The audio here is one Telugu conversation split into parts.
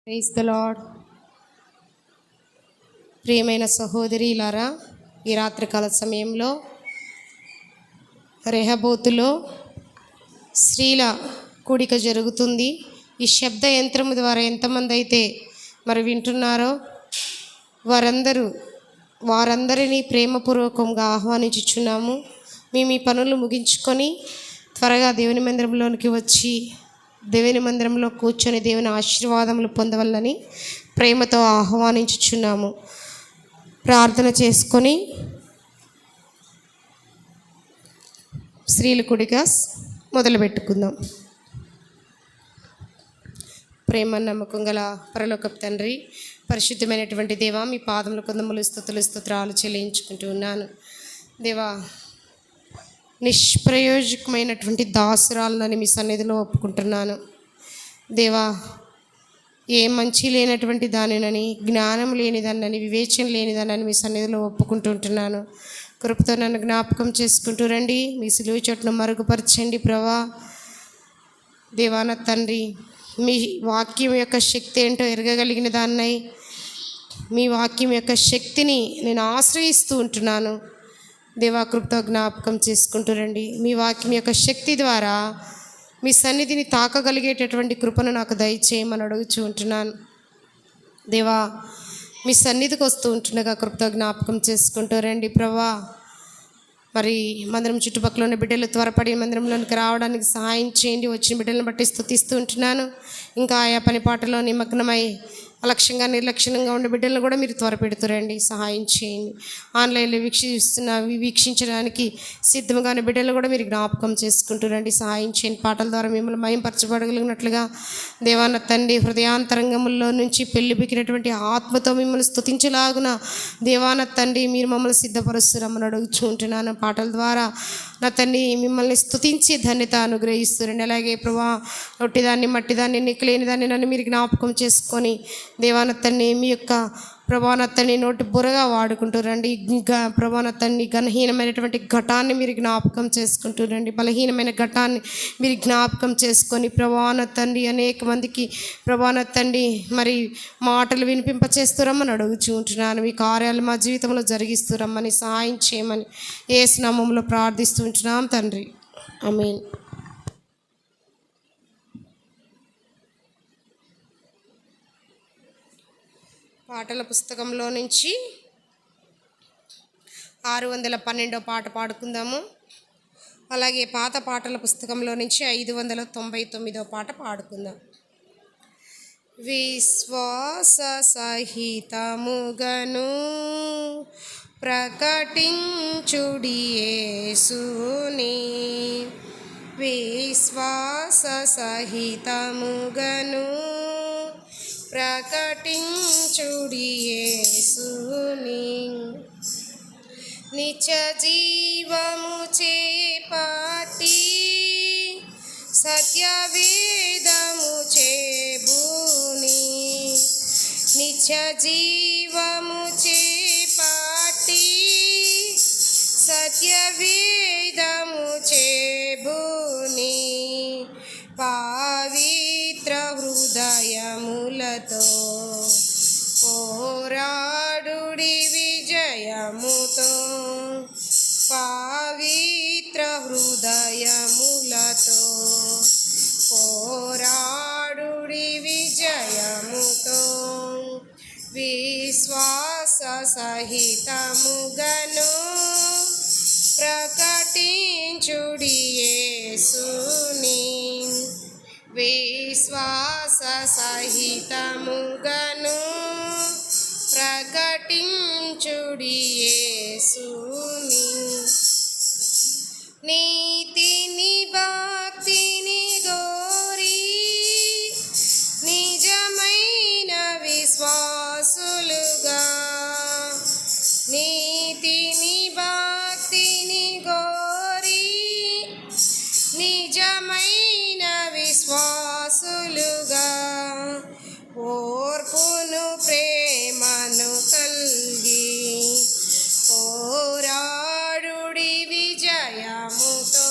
Praise the lord. ప్రియమైన సహోదరీలారా, ఈ రాత్రికాల సమయంలో రెహబోతులో స్త్రీల కూడిక జరుగుతుంది. ఈ శబ్ద యంత్రము ద్వారా ఎంతమంది అయితే వింటున్నారో వారందరినీ ప్రేమపూర్వకంగా ఆహ్వానించుచున్నాము. మేము ఈ పనులు ముగించుకొని త్వరగా దేవుని మందిరంలోనికి వచ్చి దేవుని మందిరంలో కూర్చొని దేవుని ఆశీర్వాదములు పొందవలని ప్రేమతో ఆహ్వానించుచున్నాము. ప్రార్థన చేసుకొని స్త్రీల కూడిక మొదలుపెట్టుకుందాం. ప్రేమ నమ్మకం గల పరలోకపు తండ్రి, పరిశుద్ధమైనటువంటి దేవా, మీ పాదముల కొందములు స్తోత్రాలు చెల్లించుకుంటూ ఉన్నాను. దేవా, నిష్ప్రయోజకమైనటువంటి దాసురాలని మీ సన్నిధిలో ఒప్పుకుంటున్నాను. దేవా, ఏ మంచి లేనటువంటి దానినని, జ్ఞానం లేనిదానని, వివేచన లేనిదానని మీ సన్నిధిలో ఒప్పుకుంటుంటున్నాను. కృపతో నన్ను జ్ఞాపకం చేసుకుంటూ రండి. మీ సిలువ చోటును మరుగుపరచండి ప్రభా. దేవాన తండ్రి, మీ వాక్యం యొక్క శక్తి ఏంటో ఎరగగలిగిన దాన్నై మీ వాక్యం యొక్క శక్తిని నేను ఆశ్రయిస్తూ ఉంటున్నాను. దేవా, కృపతో జ్ఞాపకం చేసుకుంటూ రండి. మీ వాక్యం యొక్క శక్తి ద్వారా మీ సన్నిధిని తాకగలిగేటటువంటి కృపను నాకు దయచేయమని అడుగుచూ ఉంటున్నాను. దేవా, మీ సన్నిధికి వస్తూ ఉంటుండగా కృపతో జ్ఞాపకం చేసుకుంటూ రండి ప్రభా. మందిరం చుట్టుపక్కల ఉన్న బిడ్డలు త్వరపడి మందిరంలోనికి రావడానికి సహాయం చేయండి. వచ్చిన బిడ్డలను బట్టి స్తుతిస్తూ ఉంటున్నాను. ఇంకా ఆయా పని పాటలో నిమగ్నమై అలక్ష్యంగా నిర్లక్ష్యంగా ఉండే బిడ్డలను కూడా మీరు త్వరపెడుతురండి, సహాయం చేయండి. ఆన్లైన్లో వీక్షించడానికి సిద్ధంగా ఉన్న బిడ్డలను కూడా మీరు జ్ఞాపకం చేసుకుంటురండి, సహాయం చేయండి. పాటల ద్వారా మిమ్మల్ని మయంపరచబడగలిగినట్లుగా దేవాన తండ్రి, హృదయాంతరంగముల్లో నుంచి పెళ్ళిపికినటువంటి ఆత్మతో మిమ్మల్ని స్తుతించలాగున దేవాన తండ్రి మీరు మమ్మల్ని సిద్ధపరుస్తురమ్మని అడుగుచుంటున్నాను. పాటల ద్వారా నా తండ్రి మిమ్మల్ని స్తుతించి ధన్యత అనుగ్రహిస్తురండి. అలాగే ప్రభా, ఒట్టిదాన్ని మట్టిదాన్ని నిక్కలేని దాన్ని నన్ను మీరు జ్ఞాపకం చేసుకొని దేవానత్తన్ని మీ యొక్క ప్రభానత్తని నోటి బురగా వాడుకుంటూ రండి. ప్రభానత్తన్ని ఘనహీనమైనటువంటి ఘటాన్ని మీరు జ్ఞాపకం చేసుకుంటూ రండి. బలహీనమైన ఘటాన్ని మీరు జ్ఞాపకం చేసుకొని ప్రభానత్తండి అనేక మందికి ప్రభానత్తండి మాటలు వినిపింపచేస్తురమ్మని అడుగుచూ ఉంటున్నాను. మీ కార్యాలు మా జీవితంలో జరిగిస్తురమ్మని సహాయం చేయమని యేసు నామములో ప్రార్థిస్తూ ఉంటున్నాం తండ్రి, ఆమేన్. పాటల పుస్తకంలో నుంచి 612వ పాట పాడుకుందాము. అలాగే పాత పాటల పుస్తకంలో నుంచి 599వ పాట పాడుకుందాం. విశ్వాస సహితముగను ప్రకటించుడి యేసుని, విశ్వాస సహితముగను ప్రకటించుడి యేసుని, నిత్య జీవము చేపట్టి సత్యవేదము చేబూని, నిత్య జీవము చేపట్టి సత్యవేదము చేబూని, పవిత్ర హృదయములతో పోరాడుడి విజయముతో, పవిత్ర హృదయములతో పోరాడుడి విజయముతో, విశ్వాస సహితముగను ప్రకటించుడి యేసుని, విశ్వాస సహితముగను ప్రకటించుడి యేసుని, నీతిని భక్తిని గోరి నిజమైన విశ్వాసులుగా, నీతిని భక్తిని గోరి నిజమైన విశ్వాసులుగా, ఓర్పును ప్రేమను కల్గి పోరాడుడి విజయముతో,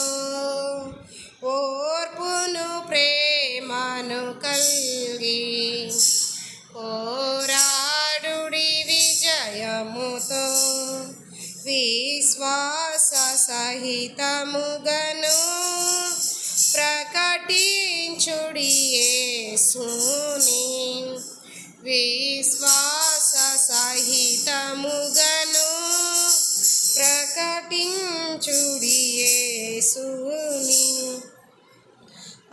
సహితముగను ప్రకటించుడి యేసుని. విశ్వాస సహితముగను ప్రకటించుడి యేసుని.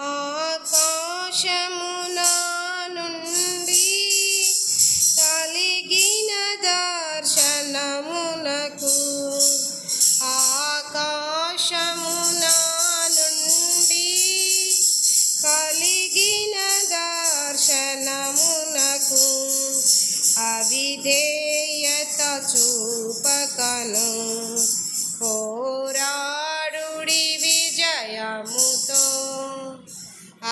ఆకాశమున నుండి కలిగిన దర్శనమునకు, ఆకాశమున నుండి కలిగిన దర్శనమునకు అవిధేయత చూపకను పోరాడుడి విజయముతో.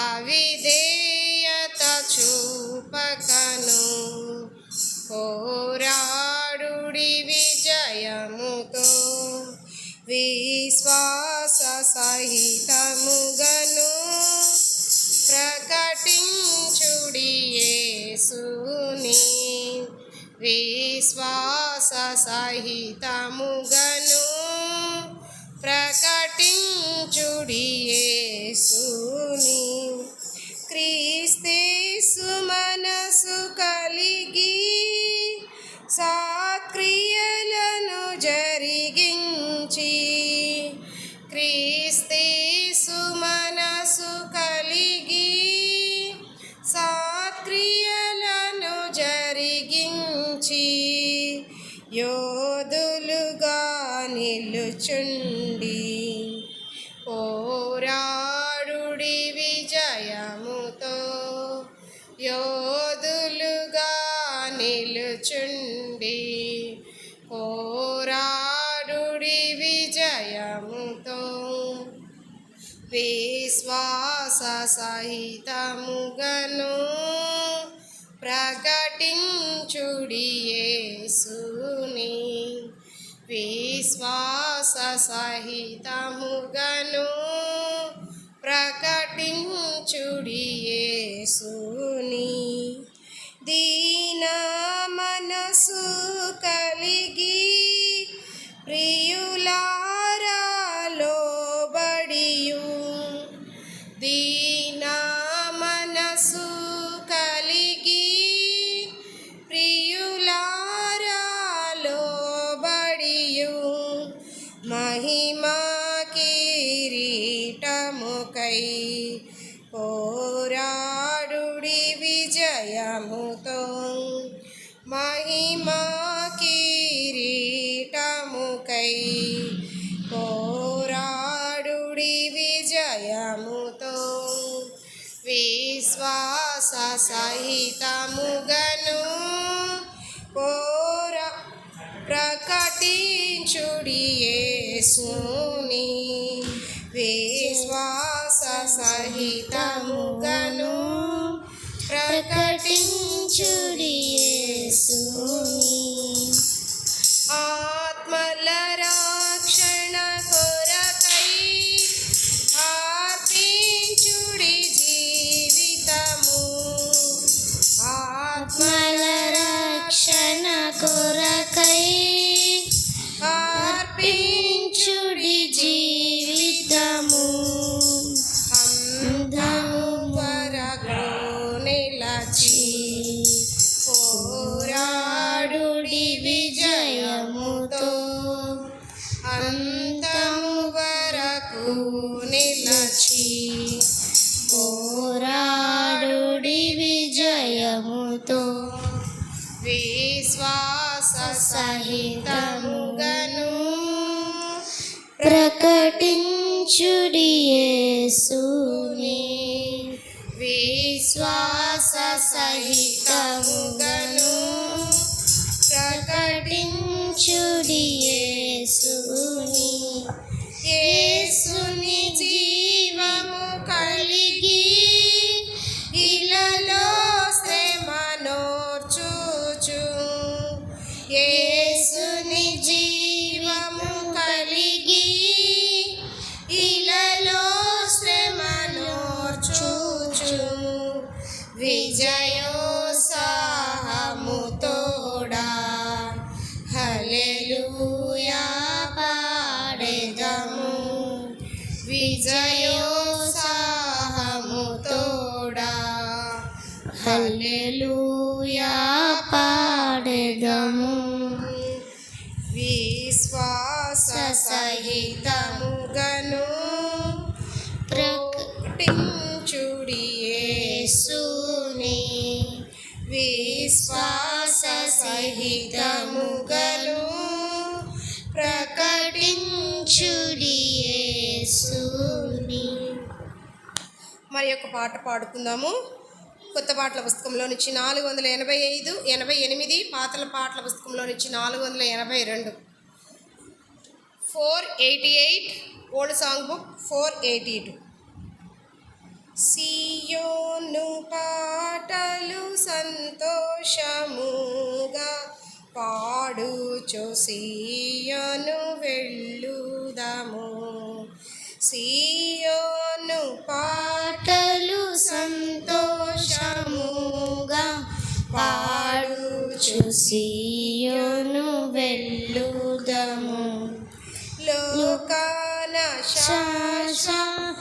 అవిధేయత చూపకను పోరాడుడి విజయముతో. విశ్వాస సహితముగను ప్రకటించుడి యేసుని. విశ్వాస సహితముగను ప్రకటించుడి యేసుని. క్రీస్తేసు మనసు కలిగి సత్క్రియలను జరిగించి, క్రీస్తేసు మనసు కలిగి సత్క్రియలను జరిగించి యోధులుగా నిలుచుండి పోరాడుడి విజయముతో. యోధులుగా నిలుచుండి పోరాడుడి విజయముతో. విశ్వాస సహితముగను ప్రకటించుడి యేసుని. విశ్వాస సహితముగను ప్రకటించుడి యేసుని. దీన మనసు కలిగి ప్రియులారా లోబడియు, దీన మనసు కలిగి ప్రియులారా లోబడియు మహిమా కిరీటముకై పోరాడుడి విజయముతో. మహిమా కిరీటముకై పోరాడుడి విజయముతో. విశ్వాస సహితముగను ప్రకటించుడి యేసుని. విశ్వాస సహితముగను ప్రకటించుడి యేసుని. ఆత్మల రక్షణ కొరకై అర్పించుడి జీవితము. ఆత్మల రక్షణ కొరకై అర్పించుడి జీవితము. అంతము వరకు నిలచి పోరాడుడి విజయముతో. అంతము వరకు నిలచి పోరాడుడి విజయముతో. విశ్వాస సహితముగను ప్రకటించుడి యేసుని. విశ్వాస సహితముగను ప్రకటించుడి యేసుని. యేసుని జీవము కలిగి ఇలలో శ్రమ నోర్చుచు, యేసుని జీవము కలిగి ఇలలో శ్రమ నోర్చుచు విజయోత్సాహము తోడా హల్లెలూయా పాడెదము. హల్లెలూయా పాడెదము. విశ్వాస సహితముగను ప్రకటించుడి యేసుని. విశ్వాస సహితముగను ప్రకటించుడి యేసుని. మరి ఒక పాట పాడుకుందాము. కొత్త పాటల పుస్తకంలో నుంచి 485, 88, పాతల పాటల పుస్తకంలో నుంచి 482, 488, ఓల్డ్ సాంగ్ బుక్ 482. సియోను పాటలు సంతోషముగా పాడుచు సియోను వెళ్ళుదాము. సియోను పాటలు సంతోషముగా పాడుచు సియోను వెళ్ళుదము. లోకాన శాశ్వతమేమియు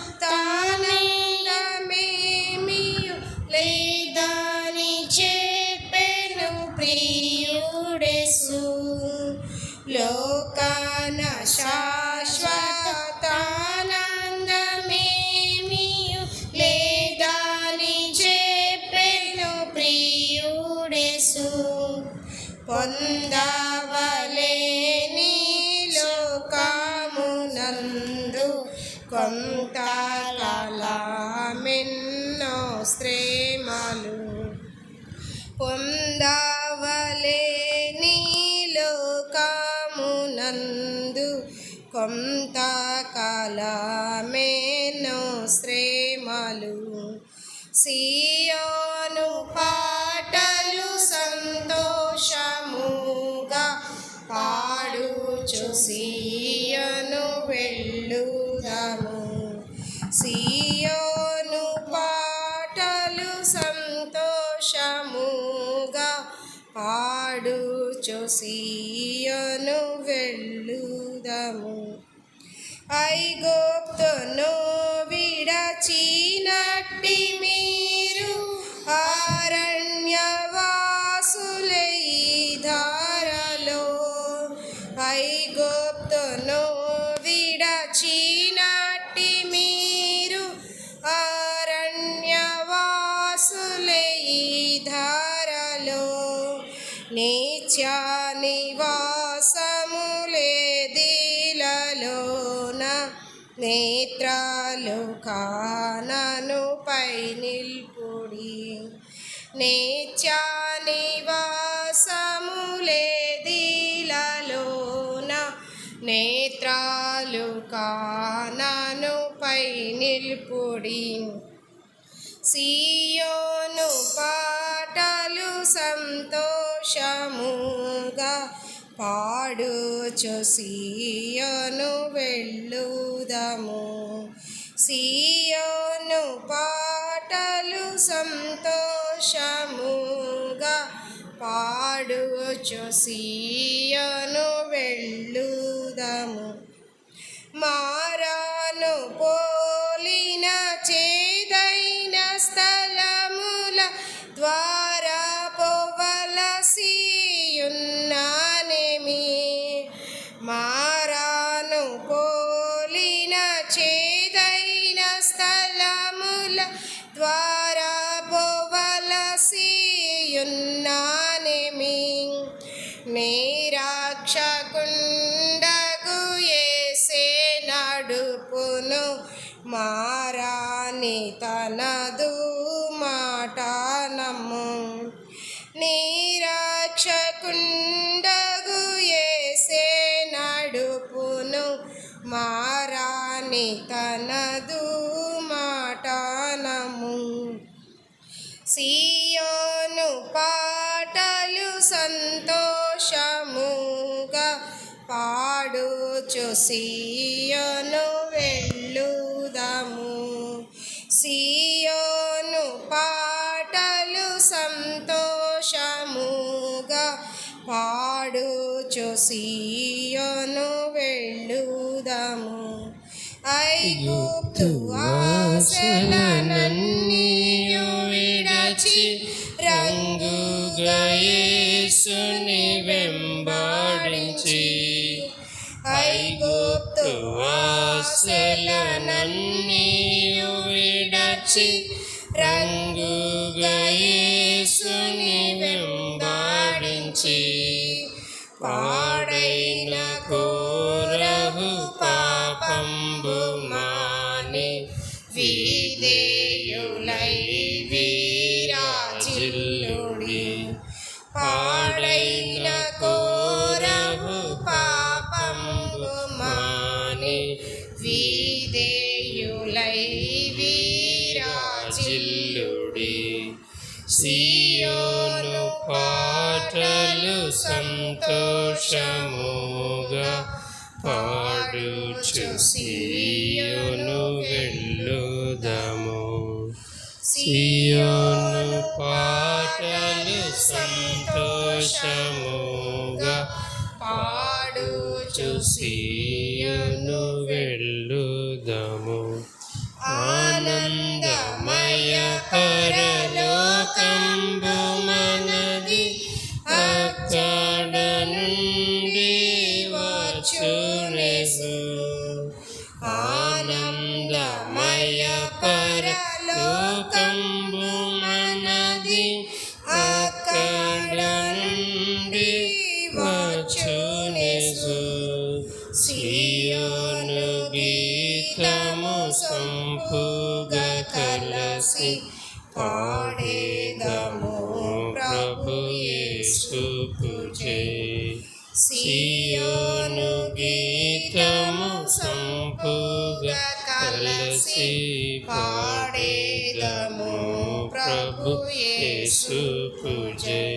లేదని చెప్పెను ప్రియుడేసు. లోకాన శాశ్వతానందమేమియు లేదని చెప్పెను ప్రియుడేసు. పొందవలేని లోకమునందు కొంతకాలమెన్నో శ్రమలు. పొందవలేని లోకమునందు కొంతకాలమెన్నో శ్రమలు. సియోను పాటలు సంతోషముగా పాడుచు సియోను వెళ్ళుదాము. సియోను పాటలు సంతోషముగా పాడుచు సియోను వెళ్ళుదాము. ఐగుప్తును విడచినట్టి మీరు అరణ్యవాసులై ధారలో. ఐగుప్తును విడచినట్టి మీరు అరణ్యవాసులై ధారలో. నిత్య నివాసములేదిలలోన నేత్రాలు కానను పై నిల్పుడి. నిత్య నివాసములేదిలలోన నేత్రాలు కానను పై నిల్పుడి. సియోను పాటలు సంతోషముగా పాడుచు సియోను వెళ్ళుదాము. సియోను పాటలు సంతోషముగా పాడుచు సియోను వెళ్ళుదాము. మారాను పోలిన చేదైన స్థలముల ద్వారా పోవలసియున్నానేమి. మారాను పోలిన చేదైన స్థలముల ద్వారా పోవలసియున్నానేమి. నిరక్షకుండగు యేసే నడుపును మారాని తనదు మాట నమ్ము. నిరక్షకుండగు యేసే నడుపును మారాని తనదు మాట నమ్ము. సియోను పాటలు సంతోషముగా పాడుచు సియోను వెళ్ళుదాము. సియోను పాటలు సంతోషముగా పాడుచు సియోను వెళ్ళుదాము. ఐగుప్తు ఆశలనన్నీయు విడచి రంగుగా యేసుని వెంబడించి ఐగుప్తు ఆశలనన్నీయు విడచి రంగుగా యేసుని వెంబడించి పాడైన కోరహు పాపంబు మాని విధేయులై విరాజిల్లుడి పాడైన కోరహు పాపంబు మాని విధేయులై విరాజిల్లుడి సియోను పాటలు సంతోషముగా పాడుచు సియోను వెళ్ళుదము సియోను పాటలు సంతోషముగా పాడుచు సియోను వెళ్ళుదము ఆనందమయ పరలోకంబు మనది అక్కడ నుండి వచ్చునేసు ఆనందమయ పరలోకంబు మనది అక్కడ నుండి వచ్చునేసు సియోను గీతము సంపుగా కలసి పాడేదము ప్రభు యేసుకు జై సియోను గీతము సంపుగా కలసి పాడేదము ప్రభు యేసుకు జై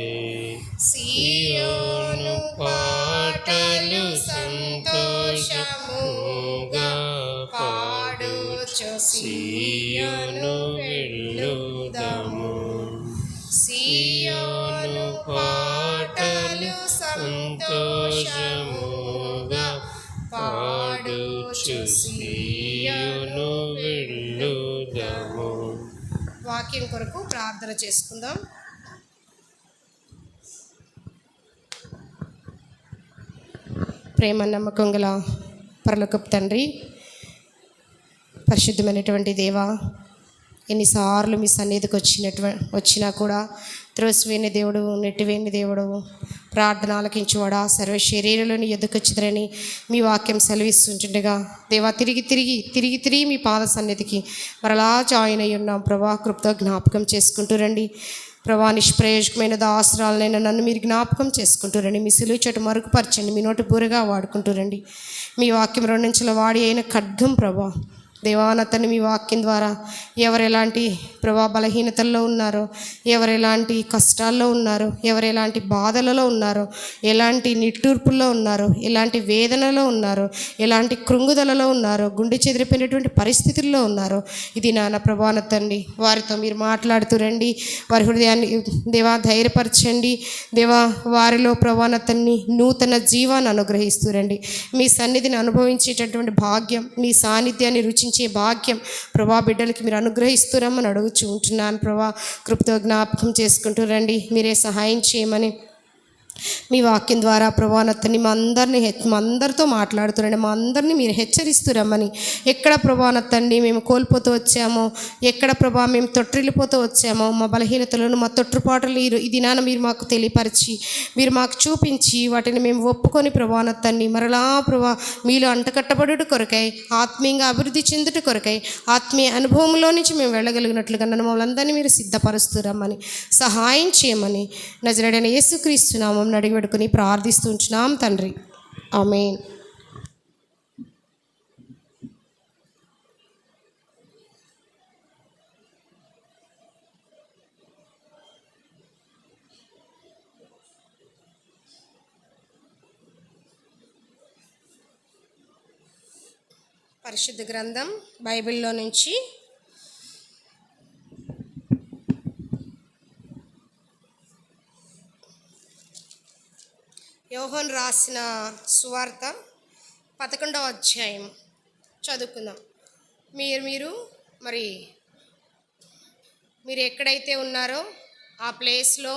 సియోను పాటలు సంతోషముగా పాడుచు సియోను వెళ్ళుదము సియోను పాటలు సంతోషముగా పాడుచు సియోను వెళ్ళుదము. వాక్యం కొరకు ప్రార్థన చేసుకుందాం. ప్రేమ నమ్మకం గల పరలోకపు తండ్రి, పరిశుద్ధమైనటువంటి దేవా, ఎన్నిసార్లు మీ సన్నిధికి వచ్చినా కూడా త్రోసివేని దేవుడు, నెట్టివేని దేవుడు, ప్రార్థన ఆలకించువాడా, సర్వ శరీరంలోని ఎదుకొచ్చిదరని మీ వాక్యం సెలవిస్తుంటుండగా దేవా, తిరిగి మీ పాద సన్నిధికి మరలా జాయిన్ అయ్యి ఉన్నాం ప్రభా. కృపతో జ్ఞాపకం చేసుకుంటూ రండి ప్రభా. నిష్ప్రయోజకమైన దాసరాలనైనా నన్ను మీరు జ్ఞాపకం చేసుకుంటూ రండి. మీ సిలువ చెట్టు మరుగుపరచండి, మీ నోటి బూరగా వాడుకుంటూ రండి. మీ వాక్యం రెండించుల వాడి అయిన ఖడ్గం ప్రభా. దేవానతని మీ వాక్యం ద్వారా ఎవరు ఎలాంటి ప్రభా బలహీనతల్లో ఉన్నారో, ఎవరు ఎలాంటి కష్టాల్లో ఉన్నారో, ఎవరు ఎలాంటి బాధలలో ఉన్నారో, ఎలాంటి నిట్టూర్పుల్లో ఉన్నారో, ఎలాంటి వేదనలో ఉన్నారో, ఎలాంటి కృంగుదలలో ఉన్నారో, గుండె చెదిరిపోయినటువంటి పరిస్థితుల్లో ఉన్నారో, ఇది నాన్న ప్రభానతండి. వారితో మీరు మాట్లాడుతూ రండి. వారి హృదయాన్ని దేవా ధైర్యపరచండి దేవా. వారిలో ప్రభానతన్ని నూతన జీవాన్ని అనుగ్రహిస్తూ రండి. మీ సన్నిధిని అనుభవించేటటువంటి భాగ్యం, మీ సాన్నిధ్యాన్ని రుచి భాగ్యం ప్రభా బిడ్డలకి మీరు అనుగ్రహిస్తున్నామని అడుగుచూ ఉంటున్నాను ప్రభా. కృపతో జ్ఞాపకం చేసుకుంటూ రండి. మీరే సహాయం చేయమని మీ వాక్యం ద్వారా ప్రభానతని మా అందరితో మాట్లాడుతురండి. మా అందరినీ మీరు హెచ్చరిస్తురమ్మని. ఎక్కడ ప్రభానతండి మేము కోల్పోతూ వచ్చామో, ఎక్కడ ప్రభా మేము తొట్టిల్లిపోతూ వచ్చామో, మా బలహీనతలను, మా తొట్టుపాటులు ఈ దినాన మీరు మాకు తెలియపరిచి, మీరు మాకు చూపించి, వాటిని మేము ఒప్పుకొని ప్రభానతండి మరలా ప్రభా మీలో అంటకట్టబడుట కొరకై, ఆత్మీయంగా అభివృద్ధి చెందుట కొరకై, ఆత్మీయ అనుభవంలో నుంచి మేము వెళ్ళగలిగినట్లుగా నన్ను మమ్మల్ని మీరు సిద్ధపరుస్తురమ్మని సహాయం చేయమని నజరేయుడైన యేసుక్రీస్తు నామమున అడిగి పెట్టుకుని ప్రార్థిస్తుంటున్నాం తండ్రి. ఆమేన్. పరిశుద్ధ గ్రంథం బైబిల్లో నుంచి యోహాను రాసిన సువార్త 11వ అధ్యాయం చదువుకుందాం. మీరు ఎక్కడైతే ఉన్నారో ఆ ప్లేస్లో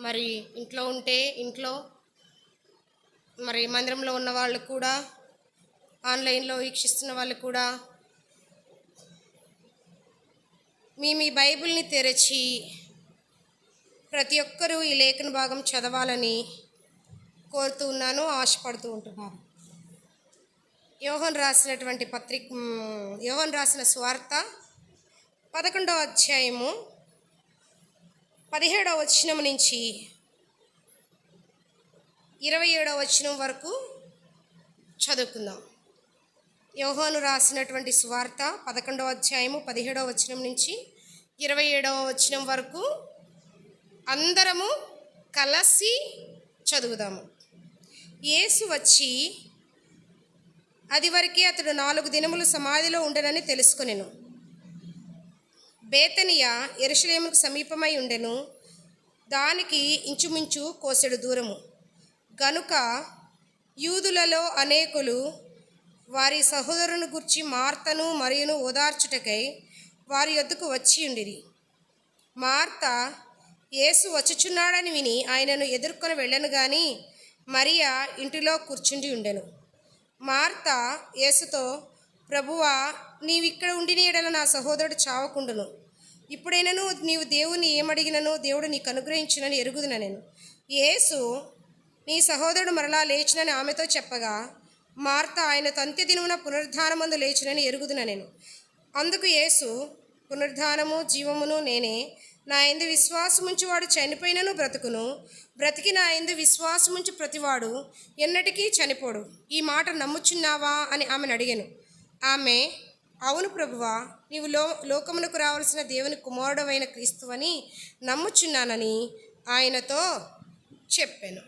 మరి ఇంట్లో ఉంటే ఇంట్లో, మరి మందిరంలో ఉన్న వాళ్ళు కూడా, ఆన్లైన్లో వీక్షిస్తున్న వాళ్ళు కూడా మీ బైబిల్ని తెరచి ప్రతి ఒక్కరూ ఈ లేఖన భాగం చదవాలని కోరుతూ ఉన్నాను, ఆశపడుతూ ఉంటున్నాను. యోహాను రాసిన సువార్త 11వ అధ్యాయము 17వ వచనం నుంచి 27వ వచనం వరకు చదువుకుందాం. యోహాను రాసినటువంటి సువార్త 11వ అధ్యాయము 17వ వచనం నుంచి 27వ వచనం వరకు అందరము కలిసి చదువుదాము. యేసు వచ్చి అది వరకే అతడు 4 దినములు సమాధిలో ఉండనని తెలుసుకొనెను. బేతనియా యెరూషలేముకు సమీపమై ఉండెను, దానికి ఇంచుమించు కోసెడు దూరము. గనుక యూదులలో అనేకులు వారి సహోదరుని గూర్చి మార్తను మరియును ఓదార్చుటకై వారి యొద్దకు వచ్చి ఉండిరి. మార్త యేసు వచ్చుచున్నాడని విని ఆయనను ఎదుర్కొని వెళ్ళను గాని మరియా ఇంటిలో కూర్చుండి ఉండెను. మార్త యేసుతో, ప్రభువా, నీవిక్కడ ఉండిన యెడల నా సహోదరుడు చావకుండును. ఇప్పుడైనను నీవు దేవుని ఏమడిగినను దేవుడు నీకు అనుగ్రహించునని ఎరుగుదున నేను. యేసు, నీ సహోదరుడు మరలా లేచునని ఆమెతో చెప్పగా, మార్త, ఆయన అంత్యదినమున పునరుద్ధానమందు లేచునని ఎరుగుదున నేను. అందుకు యేసు, పునరుద్ధానము జీవమును నేనే. నా యందు విశ్వాసముంచువాడు చనిపోయినను బ్రతుకును, బ్రతికి నా యందు విశ్వాసముంచు ప్రతివాడు ఎన్నటికీ చనిపోడు. ఈ మాట నమ్ముచున్నావా అని ఆమెను అడిగాను. ఆమె, అవును ప్రభువా, నీవు లోకమునకు రావాల్సిన దేవుని కుమారుడవైన క్రీస్తువని నమ్ముచున్నానని ఆయనతో చెప్పాను.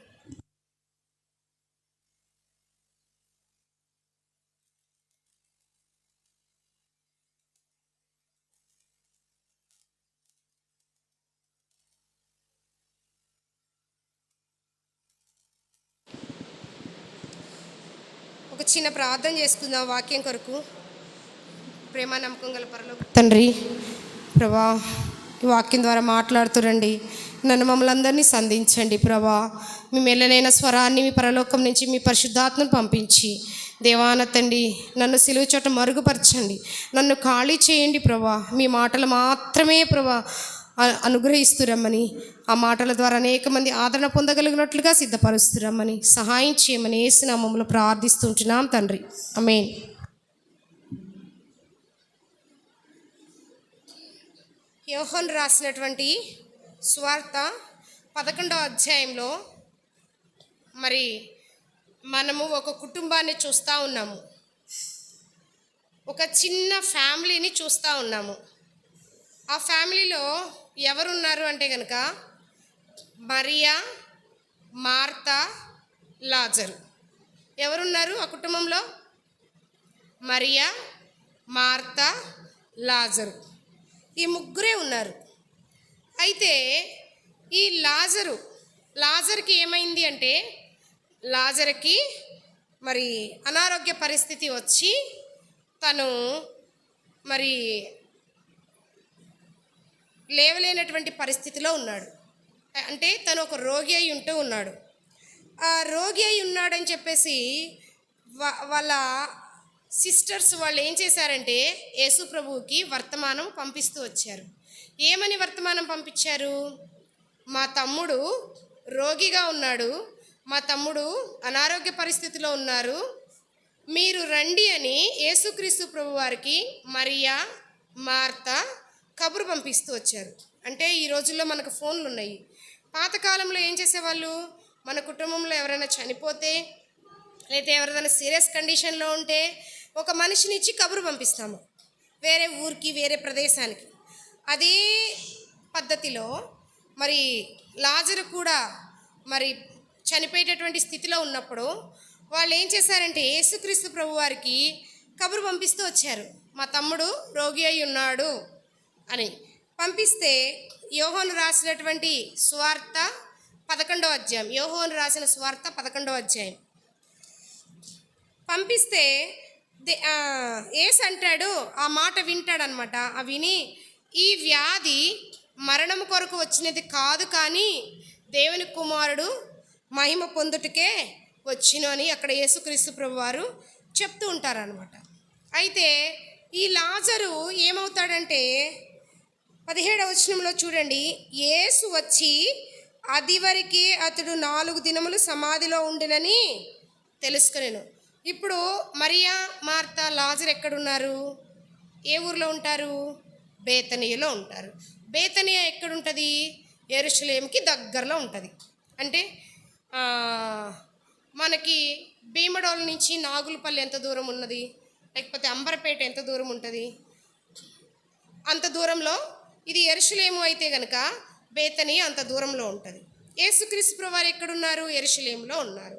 ఒక చిన్న ప్రార్థన చేసుకుందాం వాక్యం కొరకు. ప్రేమ నమ్మకం గల పరలోక తండ్రి, ప్రభా, ఈ వాక్యం ద్వారా మాట్లాడుతురండి. నన్ను మమ్మల్ని అందరినీ సంధించండి ప్రభా. మీ మెల్లనైన స్వరాన్ని మీ పరలోకం నుంచి మీ పరిశుద్ధాత్మను పంపించి దేవాన తండ్రి నన్ను సిలువ చోట మరుగుపరచండి, నన్ను ఖాళీ చేయండి ప్రభా. మీ మాటలు మాత్రమే ప్రభా అనుగ్రహిస్తురమ్మని, ఆ మాటల ద్వారా అనేక మంది ఆదరణ పొందగలిగినట్లుగా సిద్ధపరుస్తురమ్మని సహాయం చేయమని యేసు నామములో ప్రార్థిస్తుంటున్నాం తండ్రి, ఆమేన్. యోహాను రాసినటువంటి సువార్త 11వ అధ్యాయంలో మరి మనము ఒక కుటుంబాన్ని చూస్తూ ఉన్నాము, ఒక చిన్న ఫ్యామిలీని చూస్తూ ఉన్నాము. ఆ ఫ్యామిలీలో ఎవరున్నారు అంటే కనుక మరియా, మార్త, లాజరు. ఎవరున్నారు ఆ కుటుంబంలో? మరియా, మార్త, లాజరు, ఈ ముగ్గురే ఉన్నారు. అయితే ఈ లాజర్కి ఏమైంది అంటే, లాజర్కి మరి అనారోగ్య పరిస్థితి వచ్చి తను మరి లేవలేనటువంటి పరిస్థితిలో ఉన్నాడు. అంటే తను ఒక రోగి అయి ఉన్నాడు. ఆ రోగి అయి ఉన్నాడని చెప్పేసి వాళ్ళ సిస్టర్స్ వాళ్ళు ఏం చేశారంటే యేసు ప్రభువుకి వర్తమానం పంపిస్తూ వచ్చారు. ఏమని వర్తమానం పంపించారు? మా తమ్ముడు రోగిగా ఉన్నాడు, మా తమ్ముడు అనారోగ్య పరిస్థితిలో ఉన్నారు, మీరు రండి అని యేసుక్రీస్తు ప్రభు వారికి మరియా, మార్త కబురు పంపిస్తూ వచ్చారు. అంటే ఈ రోజుల్లో మనకు ఫోన్లు ఉన్నాయి. పాతకాలంలో ఏం చేసేవాళ్ళు, మన కుటుంబంలో ఎవరైనా చనిపోతే లేకపోతే ఎవరైనా సీరియస్ కండిషన్లో ఉంటే ఒక మనిషిని ఇచ్చి కబురు పంపిస్తాము వేరే ఊరికి, వేరే ప్రదేశానికి. అదే పద్ధతిలో మరి లాజరు కూడా మరి చనిపోయేటటువంటి స్థితిలో ఉన్నప్పుడు వాళ్ళు ఏం చేశారంటే యేసుక్రీస్తు ప్రభు వారికి కబురు పంపిస్తూ వచ్చారు, మా తమ్ముడు రోగి అయి ఉన్నాడు అని పంపిస్తే. యోహాను రాసినటువంటి సువార్త 11వ అధ్యాయం, యోహాను రాసిన సువార్త 11వ అధ్యాయం పంపిస్తే యేసు అంటాడు, ఆ మాట వింటాడనమాట. ఆ విని ఈ వ్యాధి మరణం కొరకు వచ్చినది కాదు, కానీ దేవుని కుమారుడు మహిమ పొందుటకే వచ్చిను అని అక్కడ యేసుక్రీస్తు ప్రభువారు చెప్తూ ఉంటారనమాట. అయితే ఈ లాజరు ఏమవుతాడంటే 17వ వచనంలో చూడండి, యేసు వచ్చి అది వరకే అతడు 4 దినములు సమాధిలో ఉండినని తెలుసుకునేను. ఇప్పుడు మరియా, మార్తా, లాజరు ఎక్కడున్నారు? ఏ ఊర్లో ఉంటారు? బేతనీయలో ఉంటారు. బేతనియా ఎక్కడుంటుంది? యెరూషలేముకి దగ్గరలో ఉంటుంది. అంటే మనకి భీమడోల నుంచి నాగులపల్లి ఎంత దూరం ఉన్నది, లేకపోతే అంబర్పేట ఎంత దూరం ఉంటుంది? అంత దూరంలో ఇది యెరూషలేము అయితే కనుక బేతనియా అంత దూరంలో ఉంటుంది. యేసుక్రీస్తు ప్రభువారు ఎక్కడున్నారు? యెరూషలేములో ఉన్నారు.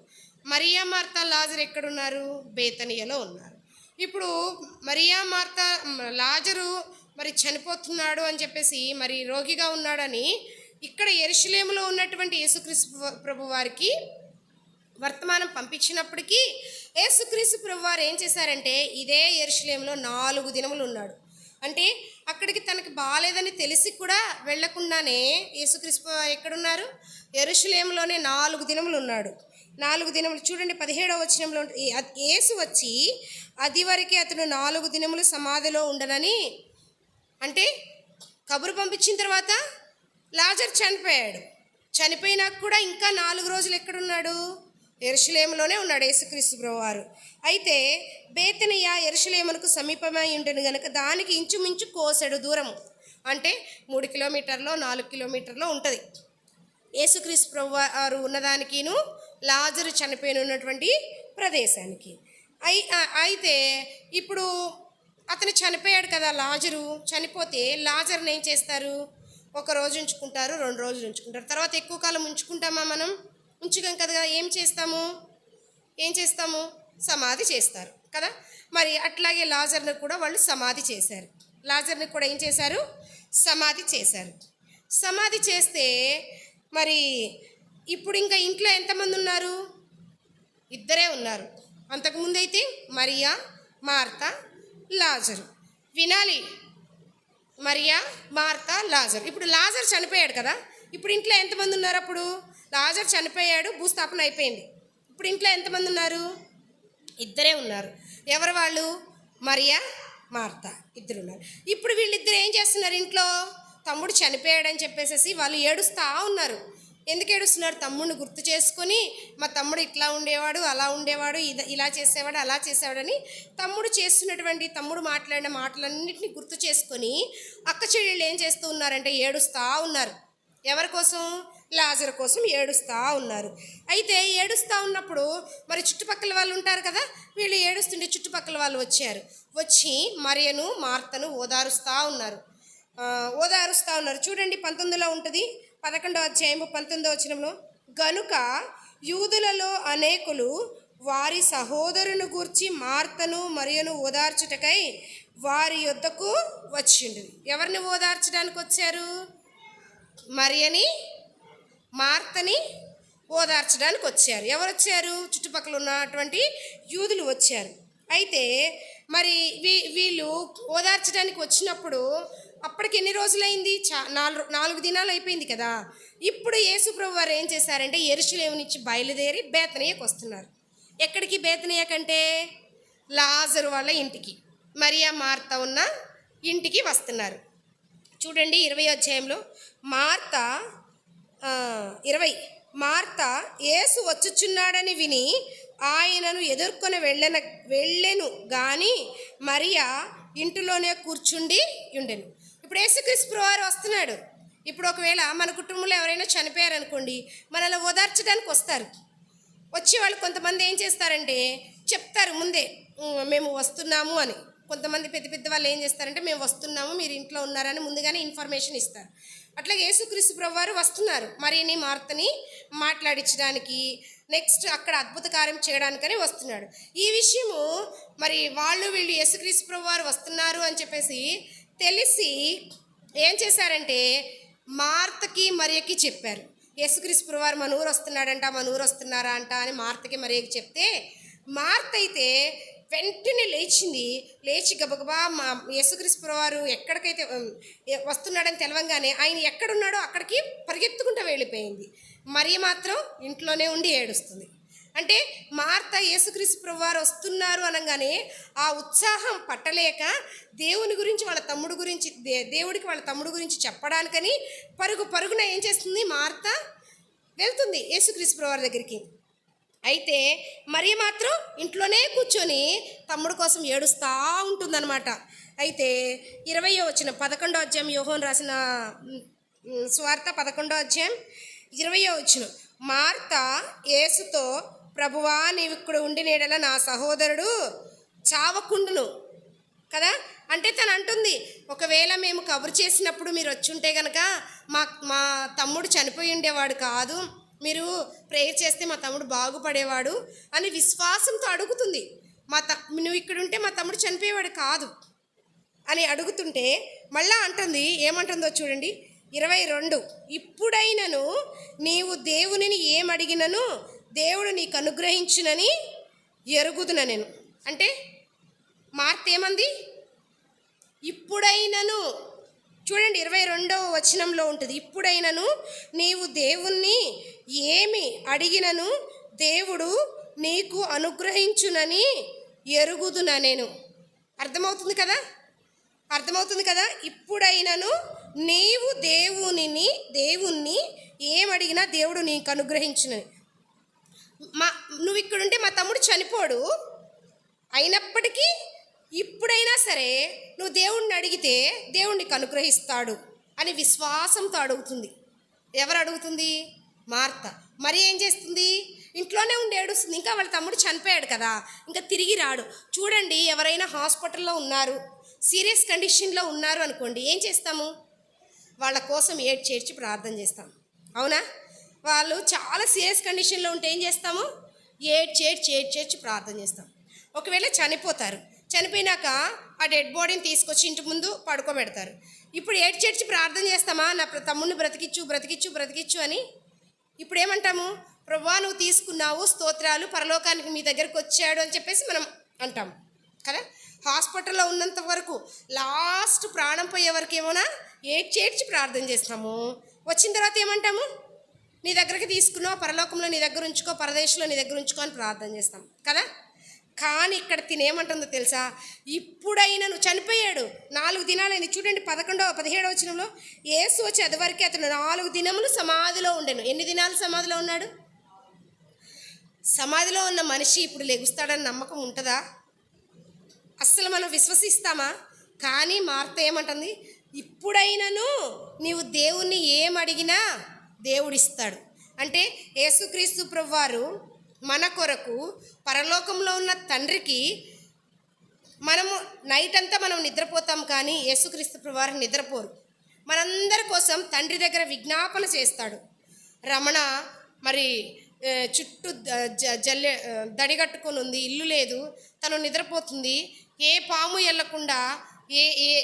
మరియా, మార్తా, లాజరు ఎక్కడున్నారు? బేతనియలో ఉన్నారు. ఇప్పుడు మరియా, మార్తా, లాజరు మరి చనిపోతున్నాడు అని చెప్పేసి, మరి రోగిగా ఉన్నాడని ఇక్కడ యెరూషలేములో ఉన్నటువంటి యేసుక్రీస్తు ప్రభువారికి వర్తమానం పంపించినప్పటికీ యేసుక్రీస్తు ప్రభువారు ఏం చేశారంటే ఇదే యెరూషలేములో 4 దినములు ఉన్నాడు. అంటే అక్కడికి తనకి బాగాలేదని తెలిసి కూడా వెళ్లకుండానే యేసుక్రీస్తు ఎక్కడున్నారు? యెరూషలేములోనే 4 దినములు ఉన్నాడు. 4 దినములు చూడండి 17వ వచనంలో, యేసు వచ్చి అది వరకే అతడు 4 దినములు సమాధిలో ఉండనని, అంటే కబురు పంపించిన తర్వాత లాజరు చనిపోయాడు. చనిపోయినాక కూడా ఇంకా 4 రోజులు ఎక్కడున్నాడు? యెరూషలేములోనే ఉన్నాడు యేసుక్రీస్తు ప్రభువారు. అయితే బేతనియా యెరూషలేమునకు సమీపమై ఉండను గనుక దానికి ఇంచుమించు కోసెడు దూరము, అంటే 3 కిలోమీటర్లో 4 కిలోమీటర్లో ఉంటుంది యేసుక్రీస్తు ప్రభువారు ఉన్నదానికిను లాజరు చనిపోయిన ఉన్నటువంటి ప్రదేశానికి. అయితే ఇప్పుడు అతను చనిపోయాడు కదా, లాజరు చనిపోతే లాజర్ని ఏం చేస్తారు? 1 రోజు ఉంచుకుంటారు, 2 రోజులు ఉంచుకుంటారు. తర్వాత ఎక్కువ కాలం ఉంచుకుంటామా? మనం ఉంచుకోం కదా. ఏం చేస్తాము? సమాధి చేస్తారు కదా. మరి అట్లాగే లాజర్ని కూడా వాళ్ళు సమాధి చేశారు. లాజర్ని కూడా ఏం చేశారు? సమాధి చేశారు. సమాధి చేస్తే మరి ఇప్పుడు ఇంకా ఇంట్లో ఎంతమంది ఉన్నారు? 2 ఉన్నారు. అంతకుముందు అయితే మరియా, మార్తా, లాజరు. వినాలి, మరియా, మార్తా, లాజరు. ఇప్పుడు లాజరు చనిపోయాడు కదా, ఇప్పుడు ఇంట్లో ఎంతమంది ఉన్నారు? అప్పుడు లాజరు చనిపోయాడు, భూస్థాపన అయిపోయింది. ఇప్పుడు ఇంట్లో ఎంతమంది ఉన్నారు? 2 ఉన్నారు. ఎవరు వాళ్ళు? మరియా, మార్తా 2 ఉన్నారు. ఇప్పుడు వీళ్ళిద్దరు ఏం చేస్తున్నారు? ఇంట్లో తమ్ముడు చనిపోయాడని చెప్పేసి వాళ్ళు ఏడుస్తూ ఉన్నారు. ఎందుకు ఏడుస్తున్నారు? తమ్ముడిని గుర్తు చేసుకొని, మా తమ్ముడు ఇట్లా ఉండేవాడు, అలా ఉండేవాడు, ఇలా చేసేవాడు, అలా చేసేవాడని తమ్ముడు మాట్లాడిన మాటలన్నింటినీ గుర్తు చేసుకొని అక్క చెల్లెళ్ళు ఏం చేస్తూ ఉన్నారంటే ఏడుస్తూ ఉన్నారు. ఎవరి కోసం? లాజరు కోసం ఏడుస్తూ ఉన్నారు. అయితే ఏడుస్తూ ఉన్నప్పుడు మరి చుట్టుపక్కల వాళ్ళు ఉంటారు కదా, వీళ్ళు ఏడుస్తుంటే చుట్టుపక్కల వాళ్ళు వచ్చి మరియను, మార్తను ఓదారుస్తూ ఉన్నారు. చూడండి 19లో ఉంటుంది, 11వ అధ్యాయము 19వ వచనంలో, గనుక యూదులలో అనేకులు వారి సహోదరుని గూర్చి మార్తను మరియను ఓదార్చుటకై వారి యొద్దకు వచ్చిండు. ఎవరిని ఓదార్చడానికి వచ్చారు? మరియని, మార్తని ఓదార్చడానికి వచ్చారు. ఎవరు వచ్చారు? చుట్టుపక్కల ఉన్నటువంటి యూదులు వచ్చారు. అయితే మరి వీళ్ళు ఓదార్చడానికి వచ్చినప్పుడు అప్పటికి ఎన్ని రోజులైంది? 4 దినాలు అయిపోయింది కదా. ఇప్పుడు యేసు ప్రభు వారు ఏం చేశారంటే యెరూషలేము నుంచి బయలుదేరి బేతనియాకు వస్తున్నారు. ఎక్కడికి? బేతనియా కంటే లాజరు వాళ్ళ ఇంటికి, మరియా, మార్తా ఉన్న ఇంటికి వస్తున్నారు. చూడండి 20వ అధ్యాయంలో మార్తా 20 యేసు వచ్చుచున్నాడని విని ఆయనను ఎదుర్కొని వెళ్ళెను గాని మరియా ఇంటిలోనే కూర్చుండి ఉండెను. ఇప్పుడు యేసుక్రీస్తు ప్రభువారు వస్తున్నాడు. ఇప్పుడు ఒకవేళ మన కుటుంబంలో ఎవరైనా చనిపోయారనుకోండి, మనల్ని ఓదార్చడానికి వస్తారు. వచ్చే వాళ్ళు కొంతమంది ఏం చేస్తారంటే చెప్తారు ముందే, మేము వస్తున్నాము అని. కొంతమంది పెద్ద వాళ్ళు ఏం చేస్తారంటే మేము వస్తున్నాము, మీరు ఇంట్లో ఉన్నారని ముందుగానే ఇన్ఫర్మేషన్ ఇస్తారు. అట్లాగే యేసుక్రీస్తు ప్రభువారు వస్తున్నారు మరియని, మార్తని మాట్లాడించడానికి, నెక్స్ట్ అక్కడ అద్భుత కార్యం చేయడానికని వస్తున్నాడు. ఈ విషయము మరి వీళ్ళు యేసుక్రీస్తు ప్రభువారు వస్తున్నారు అని చెప్పేసి తెలిసి ఏం చేశారంటే మార్తకి, మరియకి చెప్పారు. యేసుక్రీస్తు ప్రభువారు మన ఊరు వస్తున్నాడంట, మన ఊరు వస్తున్నారా అంట అని మార్తకి, మరియకి చెప్తే మార్త అయితే వెంటనే లేచింది. లేచి గబగబా మా యేసుక్రీస్తు వారు ఎక్కడికైతే వస్తున్నాడని తెలవంగానే ఆయన ఎక్కడున్నాడో అక్కడికి పరిగెత్తుకుంటూ వెళ్ళిపోయింది. మరియ మాత్రం ఇంట్లోనే ఉండి ఏడుస్తుంది. అంటే మార్త యేసుక్రీస్తు ప్రభువారు వస్తున్నారు అనగానే ఆ ఉత్సాహం పట్టలేక దేవుని గురించి వాళ్ళ తమ్ముడు గురించి దేవుడికి వాళ్ళ తమ్ముడు గురించి చెప్పడానికని పరుగున ఏం చేస్తుంది, మార్త వెళ్తుంది యేసుక్రీస్తు ప్రభువారి దగ్గరికి. అయితే మరియ మాత్రం ఇంట్లోనే కూర్చొని తమ్ముడు కోసం ఏడుస్తూ ఉంటుందన్నమాట. అయితే 20వ వచనం 11వ అధ్యాయం యోహోను రాసిన సువార్త 11వ అధ్యాయం 20వ వచనం. మార్త యేసుతో, ప్రభువా నీవు ఇక్కడ ఉండి నేడల నా సహోదరుడు చావకుండును కదా. అంటే తను అంటుంది, ఒకవేళ మేము కబురు చేసినప్పుడు మీరు వచ్చి ఉంటే కనుక మా తమ్ముడు చనిపోయి ఉండేవాడు కాదు, మీరు ప్రేయర్ చేస్తే మా తమ్ముడు బాగుపడేవాడు అని విశ్వాసంతో అడుగుతుంది. నువ్వు ఇక్కడ ఉంటే మా తమ్ముడు చనిపోయేవాడు కాదు అని అడుగుతుంటే మళ్ళా అంటుంది, ఏమంటుందో చూడండి 22. ఇప్పుడైనను నీవు దేవునిని ఏమడిగినను దేవుడు నీకు అనుగ్రహించునని ఎరుగుదున నేను. అంటే మార్త ఏమంది, ఇప్పుడైనను. చూడండి 22వ వచనంలో ఉంటుంది, ఇప్పుడైనను నీవు దేవుణ్ణి ఏమి అడిగినను దేవుడు నీకు అనుగ్రహించునని ఎరుగుదున నేను. అర్థమవుతుంది కదా. ఇప్పుడైనను నీవు దేవుణ్ణి ఏమడిగినా దేవుడు నీకు అనుగ్రహించునని. నువ్వు ఇక్కడుంటే మా తమ్ముడు చనిపోడు, అయినప్పటికీ ఇప్పుడైనా సరే నువ్వు దేవుణ్ణి అడిగితే దేవుడు నీకు అనుగ్రహిస్తాడు అని విశ్వాసంతో అడుగుతుంది. ఎవరు అడుగుతుంది? మార్త. మరి ఏం చేస్తుంది? ఇంట్లోనే ఉండి ఏడుస్తుంది. ఇంకా వాళ్ళ తమ్ముడు చనిపోయాడు కదా, ఇంకా తిరిగి రాడు. చూడండి, ఎవరైనా హాస్పిటల్లో ఉన్నారు, సీరియస్ కండిషన్లో ఉన్నారు అనుకోండి, ఏం చేస్తాము? వాళ్ళ కోసం చేర్చి ప్రార్థన చేస్తాం, అవునా? వాళ్ళు చాలా సీరియస్ కండిషన్లో ఉంటే ఏం చేస్తాము? చేర్చి ప్రార్థన చేస్తాం. ఒకవేళ చనిపోయినాక ఆ డెడ్ బాడీని తీసుకొచ్చి ఇంటి ముందు పడుకోబెడతారు. ఇప్పుడు చేర్చి ప్రార్థన చేస్తామా? నా తమ్ముడిని బ్రతికిచ్చు అని. ఇప్పుడు ఏమంటాము? ప్రభువా నువ్వు తీసుకున్నావు, స్తోత్రాలు, పరలోకానికి మీ దగ్గరకు వచ్చాడు అని చెప్పేసి మనం అంటాం కదా. హాస్పిటల్లో ఉన్నంత వరకు, లాస్ట్ ప్రాణం పోయే వరకు ఏమోనా చేర్చి ప్రార్థన చేస్తాము. వచ్చిన తర్వాత ఏమంటాము? నీ దగ్గరికి తీసుకున్నావు, పరలోకంలో నీ దగ్గర ఉంచుకో, పరదేశంలో నీ దగ్గర ఉంచుకో అని ప్రార్థన చేస్తాం కదా. కానీ ఇక్కడ తినేమంటుందో తెలుసా? ఇప్పుడైనా నువ్వు చనిపోయాడు, 4 దినాలైంది. చూడండి 17వ వచనంలో, యేసు వచ్చి అదివరకే అతను 4 దినములు సమాధిలో ఉండెను. ఎన్ని దినాలు సమాధిలో ఉన్నాడు? సమాధిలో ఉన్న మనిషి ఇప్పుడు లెగుస్తాడని నమ్మకం ఉంటుందా? అస్సలు మనం విశ్వసిస్తామా? కానీ మార్త ఏమంటుంది? ఇప్పుడైనను నీవు దేవుణ్ణి ఏమడిగినా దేవుడిస్తాడు. అంటే యేసుక్రీస్తు ప్రభువారు మన కొరకు పరలోకంలో ఉన్న తండ్రికి, మనము నైట్ అంతా మనం నిద్రపోతాం కానీ యేసుక్రీస్తు ప్రభువారు నిద్రపోరు. మనందరి కోసం తండ్రి దగ్గర విజ్ఞాపన చేస్తాడు. రమణ మరి చుట్టూ దడిగట్టుకొని ఉంది, ఇల్లు లేదు, తను నిద్రపోతుంది. ఏ పాము వెళ్ళకుండా,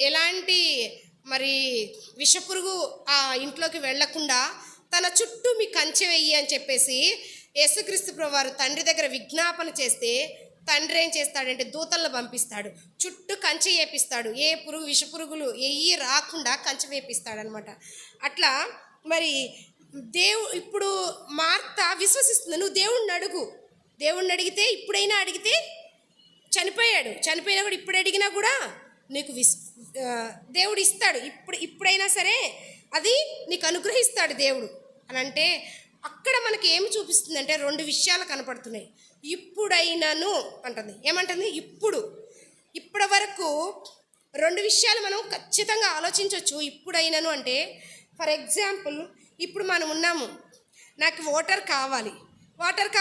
ఎలాంటి మరి విషపురుగు ఆ ఇంట్లోకి వెళ్లకుండా తన చుట్టూ మీ కంచె వెయ్యి అని చెప్పేసి యేసుక్రీస్తు ప్రభువారు తండ్రి దగ్గర విజ్ఞాపన చేస్తే తండ్రి ఏం చేస్తాడంటే దూతలను పంపిస్తాడు, చుట్టూ కంచె వేపిస్తాడు. ఏ విషపురుగులు ఏవి రాకుండా కంచె వేపిస్తాడనమాట. అట్లా మరి ఇప్పుడు మార్త విశ్వసిస్తుంది. నువ్వు దేవుణ్ణి అడిగితే, ఇప్పుడైనా అడిగితే, చనిపోయినా కూడా ఇప్పుడు అడిగినా కూడా నీకు దేవుడు ఇస్తాడు. ఇప్పుడైనా సరే అది నీకు అనుగ్రహిస్తాడు దేవుడు అని. అంటే అక్కడ మనకి ఏమి చూపిస్తుందంటే 2 విషయాలు కనపడుతున్నాయి. ఇప్పుడైనాను అంటుంది. ఏమంటుంది? ఇప్పటి వరకు 2 విషయాలు మనం ఖచ్చితంగా ఆలోచించవచ్చు. ఇప్పుడైనాను అంటే, ఫర్ ఎగ్జాంపుల్, ఇప్పుడు మనం ఉన్నాము, నాకు వాటర్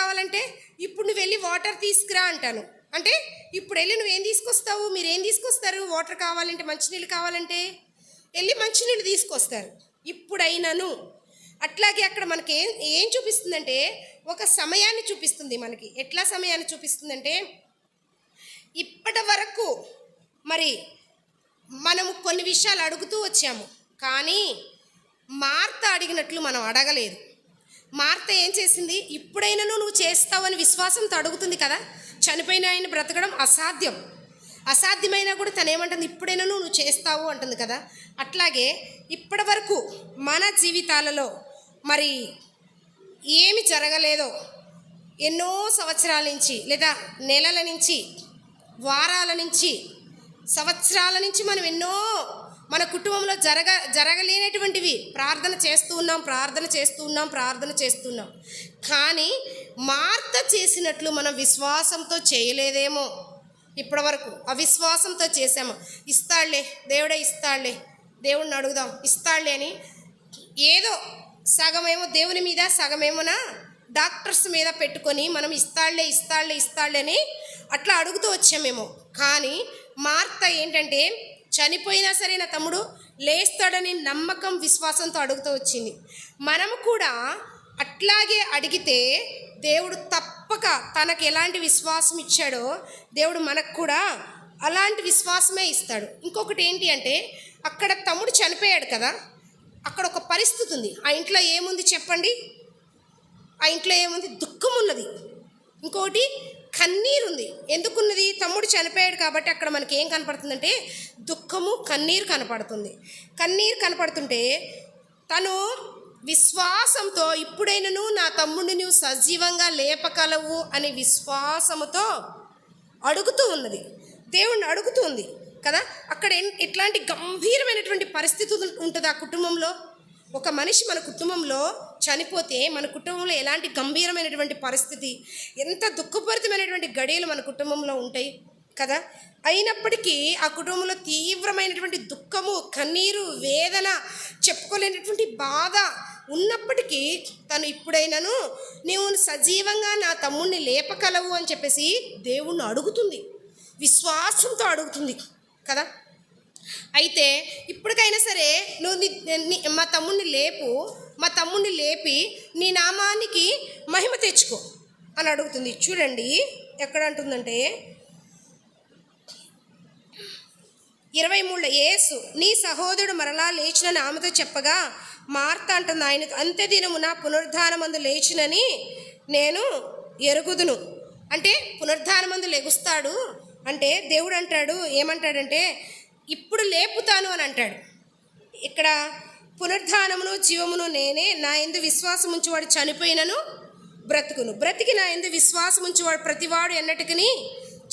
కావాలంటే ఇప్పుడు నువ్వు వెళ్ళి వాటర్ తీసుకురా అంటాను. అంటే ఇప్పుడు వెళ్ళి నువ్వేం తీసుకొస్తావు? మీరేం తీసుకొస్తారు? వాటర్ కావాలంటే, మంచినీళ్ళు కావాలంటే వెళ్ళి మంచినీళ్ళు తీసుకొస్తారు. ఇప్పుడైనాను. అట్లాగే అక్కడ మనకి ఏం చూపిస్తుందంటే ఒక సమయాన్ని చూపిస్తుంది మనకి. ఎట్లా సమయాన్ని చూపిస్తుందంటే, ఇప్పటి వరకు మరి మనము కొన్ని విషయాలు అడుగుతూ వచ్చాము, కానీ మార్త అడిగినట్లు మనం అడగలేదు. మార్త ఏం చేసింది? ఇప్పుడైనా నువ్వు చేస్తావని విశ్వాసంతో అడుగుతుంది కదా. చనిపోయిన ఆయన బ్రతకడం అసాధ్యం. అసాధ్యమైనా కూడా తను ఏమంటుంది? ఇప్పుడైనా నువ్వు చేస్తావు అంటుంది కదా. అట్లాగే ఇప్పటి వరకు మన జీవితాలలో మరి ఏమి జరగలేదో, ఎన్నో సంవత్సరాల నుంచి లేదా నెలల నుంచి, వారాల నుంచి, సంవత్సరాల నుంచి మనం ఎన్నో మన కుటుంబంలో జరగలేనటువంటివి ప్రార్థన చేస్తున్నాం. కానీ మార్త చేసినట్లు మనం విశ్వాసంతో చేయలేదేమో. ఇప్పటి వరకు అవిశ్వాసంతో చేసాము. ఇస్తాడులే, దేవుడే ఇస్తాడులే, దేవుడిని అడుగుదాం, ఇస్తాడులే అని ఏదో సగమేమో దేవుని మీద, సగమేమోనా డాక్టర్స్ మీద పెట్టుకొని మనం ఇస్తాడులే అని అట్లా అడుగుతూ వచ్చామేమో. కానీ మార్త ఏంటంటే చనిపోయినా సరే నా తమ్ముడు లేస్తాడని నమ్మకం, విశ్వాసంతో అడుగుతూ వచ్చింది. మనము కూడా అట్లాగే అడిగితే దేవుడు తప్పక తనకు ఎలాంటి విశ్వాసం ఇచ్చాడో దేవుడు మనకు కూడా అలాంటి విశ్వాసమే ఇస్తాడు. ఇంకొకటి ఏంటి అంటే, అక్కడ తమ్ముడు చనిపోయాడు కదా, అక్కడ ఒక పరిస్థితి ఉంది. ఆ ఇంట్లో ఏముంది చెప్పండి? ఆ ఇంట్లో ఏముంది? దుఃఖం ఉన్నది. ఇంకోటి కన్నీరుంది. ఎందుకున్నది? తమ్ముడు చనిపోయాడు కాబట్టి అక్కడ మనకి ఏం కనపడుతుందంటే దుఃఖము, కన్నీరు కనపడుతుంది. కన్నీరు కనపడుతుంటే తను విశ్వాసంతో ఇప్పుడైనను నా తమ్ముడిని నువ్వు సజీవంగా లేపగలవు అనే విశ్వాసముతో అడుగుతూ ఉన్నది, దేవుణ్ణి అడుగుతుంది కదా. అక్కడ ఎట్లాంటి గంభీరమైనటువంటి పరిస్థితి ఉంటుంది ఆ కుటుంబంలో. ఒక మనిషి మన కుటుంబంలో చనిపోతే మన కుటుంబంలో ఎలాంటి గంభీరమైనటువంటి పరిస్థితి, ఎంత దుఃఖపూరితమైనటువంటి గడియలు మన కుటుంబంలో ఉంటాయి కదా. అయినప్పటికీ ఆ కుటుంబంలో తీవ్రమైనటువంటి దుఃఖము, కన్నీరు, వేదన, చెప్పుకోలేనటువంటి బాధ ఉన్నప్పటికీ తను ఇప్పుడైనాను నీవు సజీవంగా నా తమ్ముడిని లేపగలవు అని చెప్పేసి దేవుణ్ణి అడుగుతుంది, విశ్వాసంతో అడుగుతుంది కదా. అయితే ఇప్పటికైనా సరే నువ్వు మా తమ్ముడిని లేపి నీ నామానికి మహిమ తెచ్చుకో అని అడుగుతుంది. చూడండి ఎక్కడ అంటుందంటే 23లో యేసు నీ సహోదరుడు మరలా లేచినని ఆమెతో చెప్పగా మార్త అంటుంది ఆయనతో, అంత్యదినమున పునరుద్ధానమందు లేచినని నేను ఎరుగుదును. అంటే పునరుద్ధానమందు లెగుస్తాడు అంటే దేవుడు అంటాడు, ఏమంటాడంటే ఇప్పుడు లేపుతాను అని అంటాడు. ఇక్కడ పునరుద్ధానమును జీవమును నేనే, నా యందు విశ్వాసం ఉంచువాడు చనిపోయినను బ్రతుకును, బ్రతికి నా యందు విశ్వాసం ఉంచువాడు ప్రతివాడు ఎన్నటికని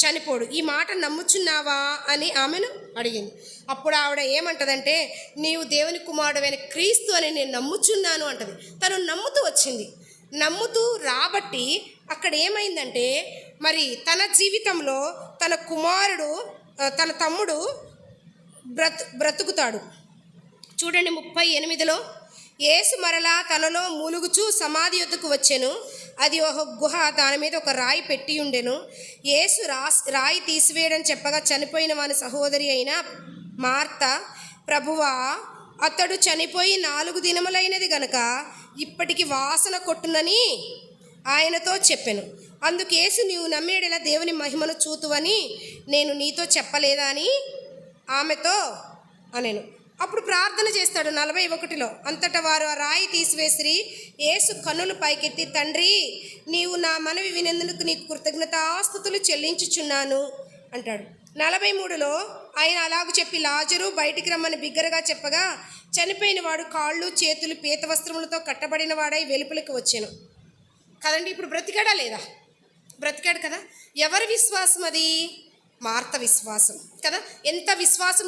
చనిపోడు. ఈ మాట నమ్ముచున్నావా అని ఆమెను అడిగింది. అప్పుడు ఆవిడ ఏమంటదంటే నీవు దేవుని కుమారుడైన క్రీస్తు అని నేను నమ్ముచున్నాను అంటది. తను నమ్ముతూ వచ్చింది. నమ్ముతూ రాబట్టి అక్కడ ఏమైందంటే మరి తన జీవితంలో తన కుమారుడు, తన తమ్ముడు బ్రతుకుతాడు. చూడండి 38లో యేసు మరలా తనలో మూలుగుచూ సమాధి యొద్దకు వచ్చెను. అది ఒక గుహ, దాని మీద ఒక రాయి పెట్టి ఉండెను. యేసు రాయి తీసివేయడని చెప్పగా చనిపోయిన వాని సహోదరి అయిన మార్త, ప్రభువా అతడు చనిపోయి 4 దినములైనది గనుక ఇప్పటికి వాసన కొట్టునని ఆయనతో చెప్పెను. అందుకు యేసు నీవు నమ్మేడెలా దేవుని మహిమను చూతువని నేను నీతో చెప్పలేదా అని ఆమెతో అనెను. అప్పుడు ప్రార్థన చేస్తాడు 41లో. అంతటా వారు ఆ రాయి తీసివేసిరి. యేసు కన్నులు పైకెత్తి, తండ్రి నీవు నా మనవి వినేందుకు నీకు కృతజ్ఞతాస్తుతులు చెల్లించుచున్నాను అంటాడు. 43లో ఆయన అలాగ చెప్పి లాజరు బయటికి రమ్మని బిగ్గరగా చెప్పగా చనిపోయిన వాడు కాళ్ళు చేతులు పీత వస్త్రములతో కట్టబడిన వాడై వెలుపలికి వచ్చాను కదండి. ఇప్పుడు బ్రతికాడా లేదా? బ్రతికాడు కదా. ఎవరి విశ్వాసం అది? మార్త విశ్వాసం కదా. ఎంత విశ్వాసం!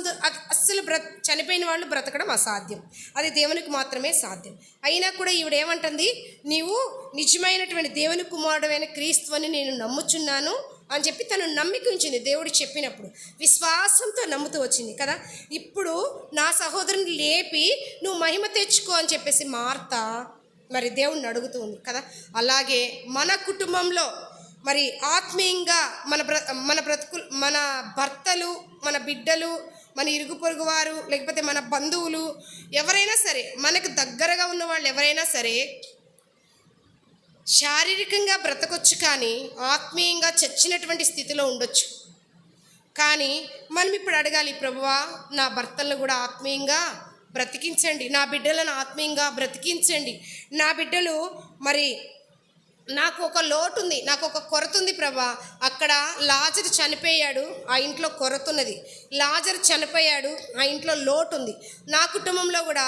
అస్సలు చనిపోయిన వాళ్ళు బ్రతకడం అసాధ్యం, అది దేవునికి మాత్రమే సాధ్యం. అయినా కూడా ఈవిడేమంటుంది, నీవు నిజమైనటువంటి దేవుని కుమారుడైన క్రీస్తు అని నేను నమ్ముచున్నాను అని చెప్పి తను నమ్మిక ఉంచింది. దేవుడు చెప్పినప్పుడు విశ్వాసంతో నమ్ముతూ వచ్చింది కదా. ఇప్పుడు నా సహోదరుని లేపి నువ్వు మహిమ తెచ్చుకో అని చెప్పేసి మార్త మరి దేవుణ్ణి అడుగుతూ ఉంది కదా. అలాగే మన కుటుంబంలో మరి ఆత్మీయంగా మన బ్రతుకు, మన భర్తలు, మన బిడ్డలు, మన ఇరుగు పొరుగు వారు, లేకపోతే మన బంధువులు ఎవరైనా సరే, మనకు దగ్గరగా ఉన్న వాళ్ళు ఎవరైనా సరే శారీరకంగా బ్రతకొచ్చు కానీ ఆత్మీయంగా చచ్చినటువంటి స్థితిలో ఉండొచ్చు. కానీ మనం ఇప్పుడు అడగాలి, ప్రభువా నా భర్తలను కూడా ఆత్మీయంగా బ్రతికించండి, నా బిడ్డలను ఆత్మీయంగా బ్రతికించండి. నా బిడ్డలు మరి నాకు ఒక లోటు ఉంది, నాకు ఒక కొరత ఉంది ప్రభా. అక్కడ లాజరు చనిపోయాడు, ఆ ఇంట్లో కొరత ఉన్నది. లాజరు చనిపోయాడు, ఆ ఇంట్లో లోటు ఉంది. నా కుటుంబంలో కూడా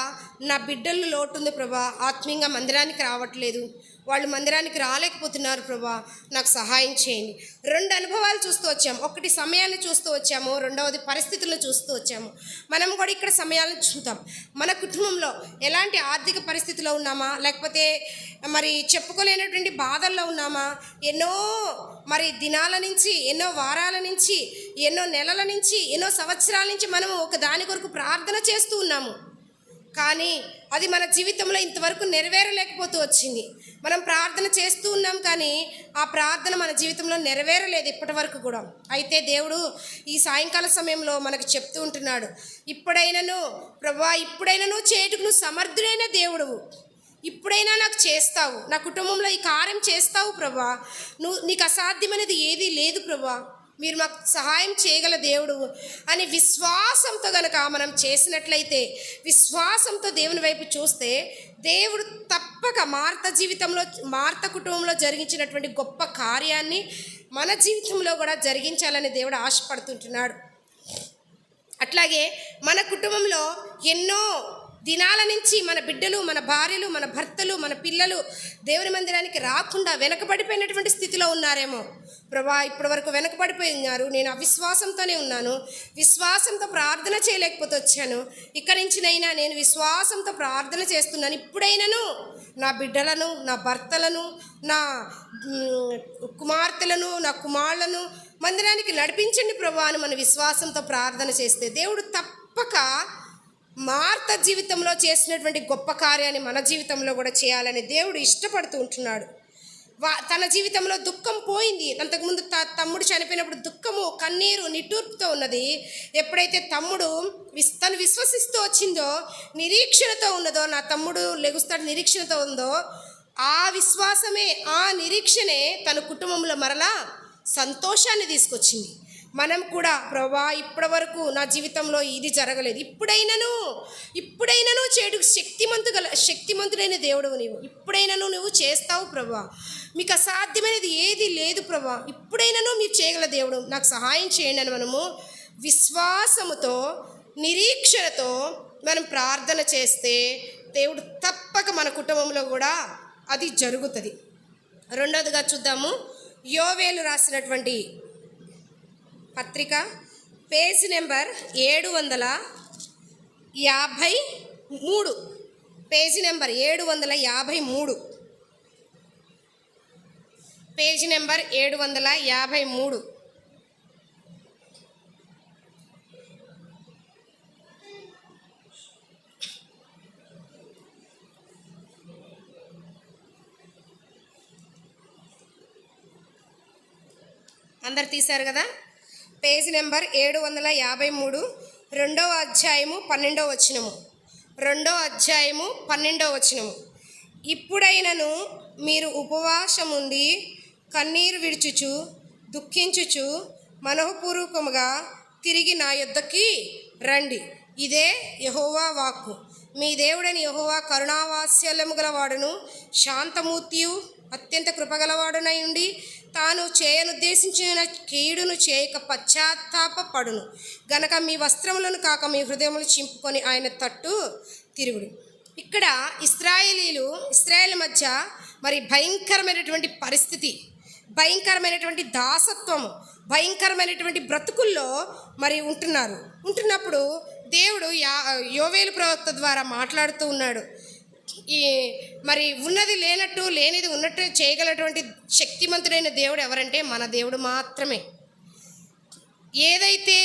నా బిడ్డలు లోటు ఉంది ప్రభా. ఆత్మీయంగా మందిరానికి రావట్లేదు, వాళ్ళు మందిరానికి రాలేకపోతున్నారు ప్రభా, నాకు సహాయం చేయండి. 2 అనుభవాలు చూస్తూ వచ్చాము. ఒకటి సమయాన్ని చూస్తూ వచ్చాము, రెండవది పరిస్థితులను చూస్తూ వచ్చాము. మనం కూడా ఇక్కడ సమయాలను చూద్దాం. మన కుటుంబంలో ఎలాంటి ఆర్థిక పరిస్థితిలో ఉన్నామా, లేకపోతే మరి చెప్పుకోలేనటువంటి బాధల్లో ఉన్నామా? ఎన్నో మరి దినాల నుంచి, ఎన్నో వారాల నుంచి, ఎన్నో నెలల నుంచి, ఎన్నో సంవత్సరాల నుంచి మనము ఒక దాని కొరకు ప్రార్థన చేస్తూ ఉన్నాము, కానీ అది మన జీవితంలో ఇంతవరకు నెరవేరలేకపోతూ వచ్చింది. మనం ప్రార్థన చేస్తూ ఉన్నాం, కానీ ఆ ప్రార్థన మన జీవితంలో నెరవేరలేదు ఇప్పటి వరకు కూడా. అయితే దేవుడు ఈ సాయంకాల సమయంలో మనకు చెప్తూ ఉంటున్నాడు, ఇప్పుడైనను ప్రభువా, ఇప్పుడైనను చేయుటకు నువ్వు సమర్థుడైన దేవుడు, ఇప్పుడైనా నాకు చేస్తావు, నా కుటుంబంలో ఈ కార్యం చేస్తావు ప్రభా, నీకు అసాధ్యమైనది ఏదీ లేదు ప్రభా, మీరు మాకు సహాయం చేయగల దేవుడు అని విశ్వాసంతో కనుక మనం చేసినట్లయితే, విశ్వాసంతో దేవుని వైపు చూస్తే, దేవుడు తప్పక మార్త కుటుంబంలో జరిగించినటువంటి గొప్ప కార్యాన్ని మన జీవితంలో కూడా జరిగించాలని దేవుడు ఆశపడుతుంటున్నాడు. అట్లాగే మన కుటుంబంలో ఎన్నో దినాల నుంచి మన బిడ్డలు, మన భార్యలు, మన భర్తలు, మన పిల్లలు దేవుని మందిరానికి రాకుండా వెనకబడిపోయినటువంటి స్థితిలో ఉన్నారేమో ప్రభా. ఇప్పటి వరకు వెనకబడిపోయి ఉన్నారు, నేను అవిశ్వాసంతోనే ఉన్నాను, విశ్వాసంతో ప్రార్థన చేయలేకపోతే వచ్చాను. ఇక్కడి నుంచినైనా నేను విశ్వాసంతో ప్రార్థన చేస్తున్నాను, ఇప్పుడైనాను నా బిడ్డలను, నా భర్తలను, నా కుమార్తెలను, నా కుమారులను మందిరానికి నడిపించండి ప్రభా అని మన విశ్వాసంతో ప్రార్థన చేస్తే, దేవుడు తప్పక మార్త జీవితంలో చేసినటువంటి గొప్ప కార్యాన్ని మన జీవితంలో కూడా చేయాలని దేవుడు ఇష్టపడుతూ ఉంటున్నాడు. తన జీవితంలో దుఃఖం పోయింది. అంతకుముందు తమ్ముడు చనిపోయినప్పుడు దుఃఖము, కన్నీరు, నిట్టూర్పుతో ఉన్నది. ఎప్పుడైతే తమ్ముడు తను విశ్వసిస్తూ వచ్చిందో, నిరీక్షణతో ఉన్నదో, నా తమ్ముడు లెగుస్తాడు నిరీక్షణతో ఉందో, ఆ విశ్వాసమే, ఆ నిరీక్షణే తన కుటుంబంలో మరలా సంతోషాన్ని తీసుకొచ్చింది. మనం కూడా ప్రభా, ఇప్పటి వరకు నా జీవితంలో ఇది జరగలేదు, ఇప్పుడైనాను చేయుటకు శక్తిమంతుడైన దేవుడు నీవు, ఇప్పుడైనాను నువ్వు చేస్తావు ప్రభా, మీకు అసాధ్యమైనది ఏది లేదు ప్రభా, ఇప్పుడైనాను మీరు చేయగల దేవుడు, నాకు సహాయం చేయండి అని మనము విశ్వాసముతో, నిరీక్షణతో మనం ప్రార్థన చేస్తే దేవుడు తప్పక మన కుటుంబంలో కూడా అది జరుగుతుంది. రెండవదిగా చూద్దాము, యోవేలు రాసినటువంటి పత్రిక page number 753, page number 753, page number 753. అందరు తీశారు కదా? పేజీ నెంబర్ 753, 2వ అధ్యాయము 12వ వచనము, 2వ అధ్యాయము 12వ వచనము. ఇప్పుడైనను మీరు ఉపవాసముండి కన్నీరు విడుచుచు దుఃఖించుచు మనఃపూర్వకముగా తిరిగి నా యొద్దకి రండి, ఇదే యెహోవా వాక్కు. మీ దేవుడని యెహోవా కరుణావాత్సల్యము గలవాడును, శాంతమూర్తియు, అత్యంత కృపగలవాడునై ఉండి తాను చేయనుద్దేశించిన కీడును చేయక పశ్చాత్తాపపడును గనక మీ వస్త్రములను కాక మీ హృదయములు చింపుకొని ఆయన తట్టు తిరుగుడు. ఇక్కడ ఇశ్రాయేల్ మధ్య మరి భయంకరమైనటువంటి పరిస్థితి, భయంకరమైనటువంటి దాసత్వము, భయంకరమైనటువంటి బ్రతుకుల్లో మరి ఉంటున్నప్పుడు దేవుడు యోవేలు ప్రవక్త ద్వారా మాట్లాడుతూ ఉన్నాడు. మరి ఉన్నది లేనట్టు, లేనిది ఉన్నట్టు చేయగలటువంటి శక్తిమంతుడైన దేవుడు ఎవరంటే మన దేవుడు మాత్రమే. ఏదైతే